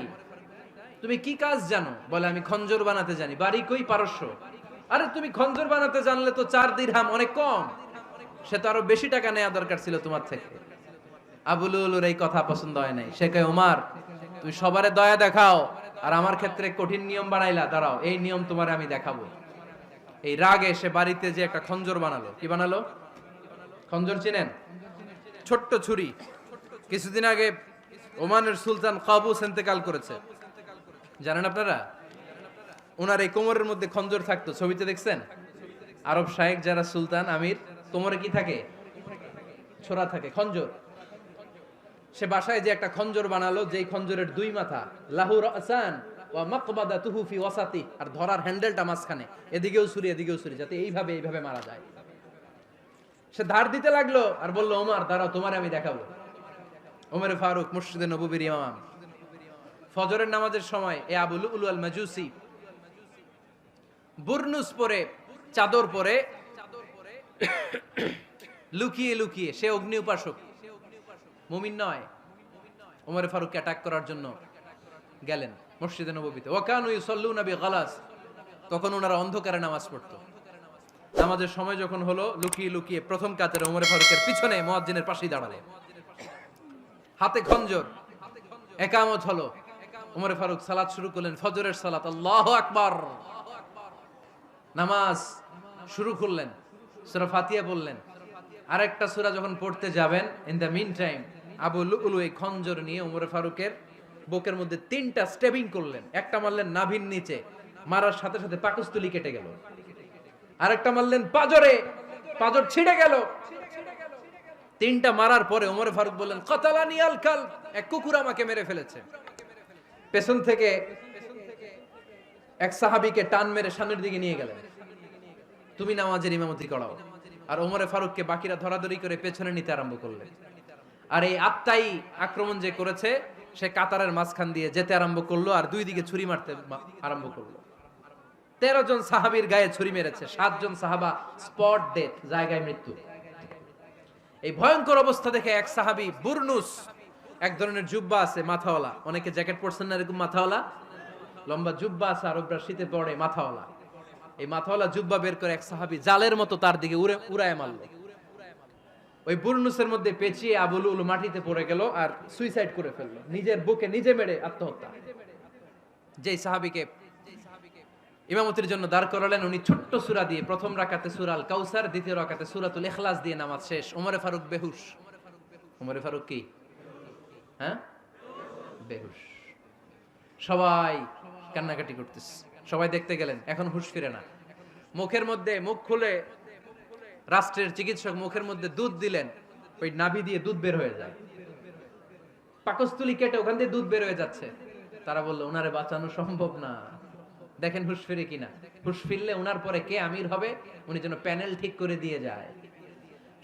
তুমি কি কাজ জানো? বলে আমি খঞ্জর বানাতে জানি। বাড়ি কই? পারস্য। আরে তুমি খঞ্জর বানাতে জানলে তো 4 দিরহাম অনেক কম, সে তো আরো বেশি টাকা নেওয়া দরকার ছিল তোমার থেকে। আবু লুলুর এই কথা পছন্দ হয় নাই। সে কয় ওমর তুমি সবারে দয়া দেখাও আর আমার ক্ষেত্রে কঠিন নিয়ম বানাইলা, দাঁড়াও এই নিয়ম তোমার আমি দেখাবো। এই রাগে সে বাড়িতে যে একটা খঞ্জর বানালো। কি বানালো? খঞ্জর চিনেন? ছোট্ট ছুরি। কিছুদিন আগে ওমানের সুলতান কাবুস ইন্তেকাল করেছে, জানেন আপনারা? ওনার এই কোমরের মধ্যে খঞ্জর থাকতো, ছবিতে দেখছেন? আরব শায়েখ যারা সুলতান আমির, কোমরে কি থাকে? ছোরা থাকে, খঞ্জর। সে বাসায় যে একটা খঞ্জর বানালো, যেই খঞ্জরের 2 মাথা, লাহু রাসান ওয়া মাকবাদাতুহু ফি ওয়াসাতি, আর ধরার হ্যান্ডেলটা মাঝখানে, এদিকেও ছুরি এদিকেও ছুরি, যাতে এইভাবে মারা যায়। সে ধার দিতে লাগলো আর বলল, ওমর দাঁড়াও, তোমার আমি দেখাবো। ওমরে ফারুক মসজিদে নববীর ইমাম, ফজরের নামাজের সময় এ আবু লুলু আল মাজুসি বুরনুস পরে, চাদর পরে, লুকিয়ে লুকিয়ে, সে অগ্নি উপাসক, মুমিন নয়, ওমরে ফারুককে অ্যাটাক করার জন্য গেলেন মসজিদে নববীতে। ওয়াকানু ইউসাল্লুনা বিগালাস, তখন ওনারা অন্ধকারে নামাজ পড়তো। নামাজের সময় যখন হলো, লুকিয়ে লুকিয়ে প্রথম কাতারে ওমরে ফারুকের পিছনে মুয়াজ্জিনের পাশেই দাঁড়ালেন, হাতে খঞ্জর, একামত হলো। ওমরে ফারুক সালাত শুরু করলেন, ফজরের সালাত, আল্লাহু আকবার। নামাজ শুরু করলেন, সূরা ফাতিহা বললেন। আরেকটা সূরা যখন পড়তে যাবেন, in the meantime Abu Lulu এই খঞ্জর নিয়ে ওমরে ফারুকের বুকের মধ্যে 3টা স্টেবিং করলেন। একটা মারলেন নাভির নিচে, মারার সাথে সাথে পাকস্থলী কেটে গেল। আরেকটা মারলেন পাজরে, পাজর ছিঁড়ে গেল। 3টা মারার পরে ওমরে ফারুক বললেন, কাতালানি আল কালব, এক কুকুর আমাকে মেরে ফেলেছে। পেছন থেকে এক সাহাবীকে টান মেরে সামনের দিকে নিয়ে গেলেন, তুমি নামাজের ইমামতি করাও। আর ওমরে ফারুককে বাকিরা ধরাধরি করে পেছনে নিতে আরম্ভ করলেন। আর এই আত্মাই আক্রমণ যে করেছে, সে কাতারের মাঝখান দিয়ে যেতে আরম্ভ করলো আর দুই দিকে ছুরি মারতে আরম্ভ করলো। 13 জন সাহাবীর গায়ে ছুরি মেরেছে, 7 জন সাহাবা স্পট ডেথ, জায়গায় মৃত্যু। এই ভয়ঙ্কর অবস্থা দেখে এক সাহাবী বুরনুস, এক ধরনের জুব্বা আছে মাথাওয়ালা, অনেকে জ্যাকেট পরছেন না এরকম মাথাওয়ালা, লম্বা জুব্বা আছে, আরবরা শীতে পড়ে মাথাওয়ালা, এই মাথাওয়ালা জুব্বা বের করে এক সাহাবী জালের মতো তার দিকে উড়ায় মারলো। ওই বুরনুসের মধ্যে পেঁচিয়ে আবু লুলু মাটিতে পড়ে গেল আর সুইসাইড করে ফেললো, নিজের বুকে নিজে মেরে আত্মহত্যা। যেই সাহাবীকে ইমামতির জন্য দাঁড় করালেন, উনি ছোট্ট সূরা দিয়ে, প্রথম রাকাতে সূরা আল কাউসার, দ্বিতীয় রাকাতে সূরাতুল ইখলাস দিয়ে নামাজ শেষ। ওমরে ফারুক বেহুশ। ওমরে ফারুক কি? হ্যাঁ, বেহুশ। সবাই কান্নাকাটি করতেছে, সবাই দেখতে গেলেন, এখন হুঁশ ফিরে না। মুখের মধ্যে, মুখ খুলে রাষ্ট্রের চিকিৎসক মুখের মধ্যে দুধ দিলেন, ওই নাভি দিয়ে দুধ বের হয়ে যায়, পাকস্থলী কেটে ওখান দিয়ে দুধ বের হয়ে যাচ্ছে। তারা বললো, ওনারে বাঁচানো সম্ভব না, দেখেন হুঁশ ফিরে কিনা। হুঁশ ফিরলে ওনার পরে কে আমির হবে, উনি যেন প্যানেল ঠিক করে দিয়ে যায়।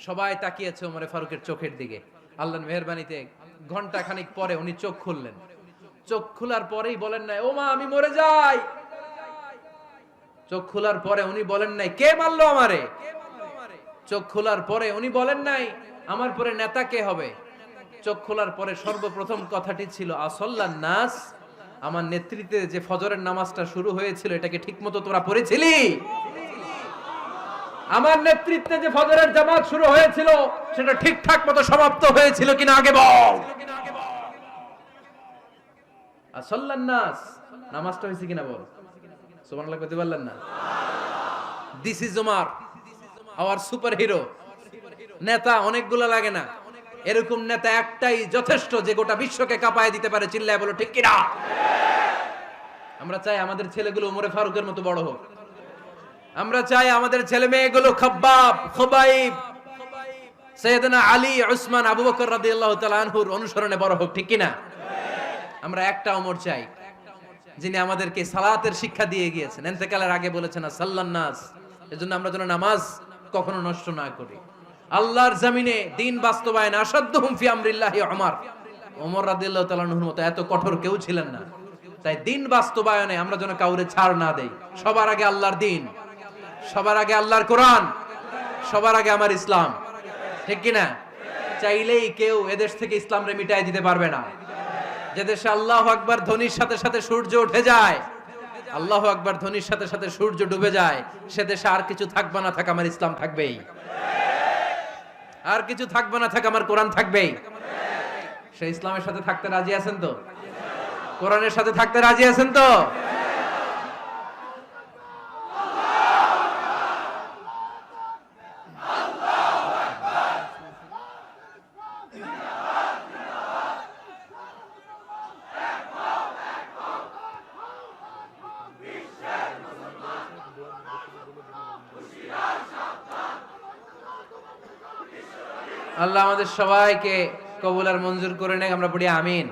সবাই তাকিয়েছে ওমরে ফারুকের চোখের দিকে। আল্লাহর মেহেরবানিতে ঘন্টা খানিক পরে উনি চোখ খুললেন। চোখ খোলার পরেই বলেন নাই, ও মা আমি মরে যাই। চোখ খোলার পরে উনি বলেন নাই, কে মারলো আমারে। চোখ খোলার পরে উনি বলেন নাই, আমার পরে নেতা কে হবে। চোখ খোলার পরে সর্বপ্রথম কথাটি ছিল, আসল্লান নাস, আমার নেতৃত্বে যে ফজরের নামাজটা শুরু হয়েছিল, এটাকে ঠিকমতো তোরা পড়েছিলি? আমার নেতৃত্বে যে ফজরের জামাত শুরু হয়েছিল, সেটা ঠিকঠাক মতো সমাপ্ত হয়েছিল কিনা আগে বল। আসল্লান নাস, নামাজটা হয়েছে কিনা বল। সুবহানাল্লাহ কইতে পারলেন না? This is Omar, hour super hero. নেতা অনেকগুলো লাগে না, এরকম নেতা একটাই যথেষ্ট, যে গোটা বিশ্বকে কাঁপায় দিতে পারে। চিল্লায় বলো ঠিক কিনা? আমরা চাই আমাদের ছেলেগুলো ওমরে ফারুকের মতো বড় হোক। আমরা চাই আমাদের ছেলে মেয়েগুলো খাব্বাব, খুবাইব, সাইয়েদনা আলী, উসমান, আবু বকর রাদিয়াল্লাহু তাআলা আনহুর অনুসরণে বড় হোক, ঠিক কিনা? আমরা একটা ওমর চাই, যিনি আমাদেরকে সালাতের শিক্ষা দিয়ে গিয়েছেন, ইন্তেকালের আগে বলেছেন সাল্লান নাস। এজন্য আমরা যেন নামাজ কখনো নষ্ট না করি। আল্লাহর জমিনে দিন বাস্তবায়ন আসাদ্দুহুম ফি আমরিল্লাহি ওমর। ওমর রাদিয়াল্লাহু তাআলা আনহুর মতো এত কঠোর কেউ ছিলেন না। তাই দিন বাস্তবায়নে আমরা যেন কাউরে ছাড় না দেই। সবার আগে আল্লাহর দিন, সবার আগে আল্লাহর কোরআন, সবার আগে আমার ইসলাম, ঠিক কিনা? চাইলেই কেউ এদেশ থেকে ইসলামরে মিটাই দিতে পারবে না। যে দেশে আল্লাহু আকবার ধ্বনির সাথে সাথে সূর্য উঠে যায়, আল্লাহু আকবার ধ্বনির সাথে সাথে সূর্য ডুবে যায়, সে দেশে আর কিছু থাকবে না থাক, আমার ইসলাম থাকবেই। আর কিছু থাকবে না থাক, আমার কোরআন থাকবেই। সে ইসলামের সাথে থাকতে রাজি আছেন তো? কোরআনের সাথে থাকতে রাজি আছেন তো? আল্লাহ আমাদের সবাইকে কবুল আর মঞ্জুর করে নেয়। আমরা পড়ি আমিন।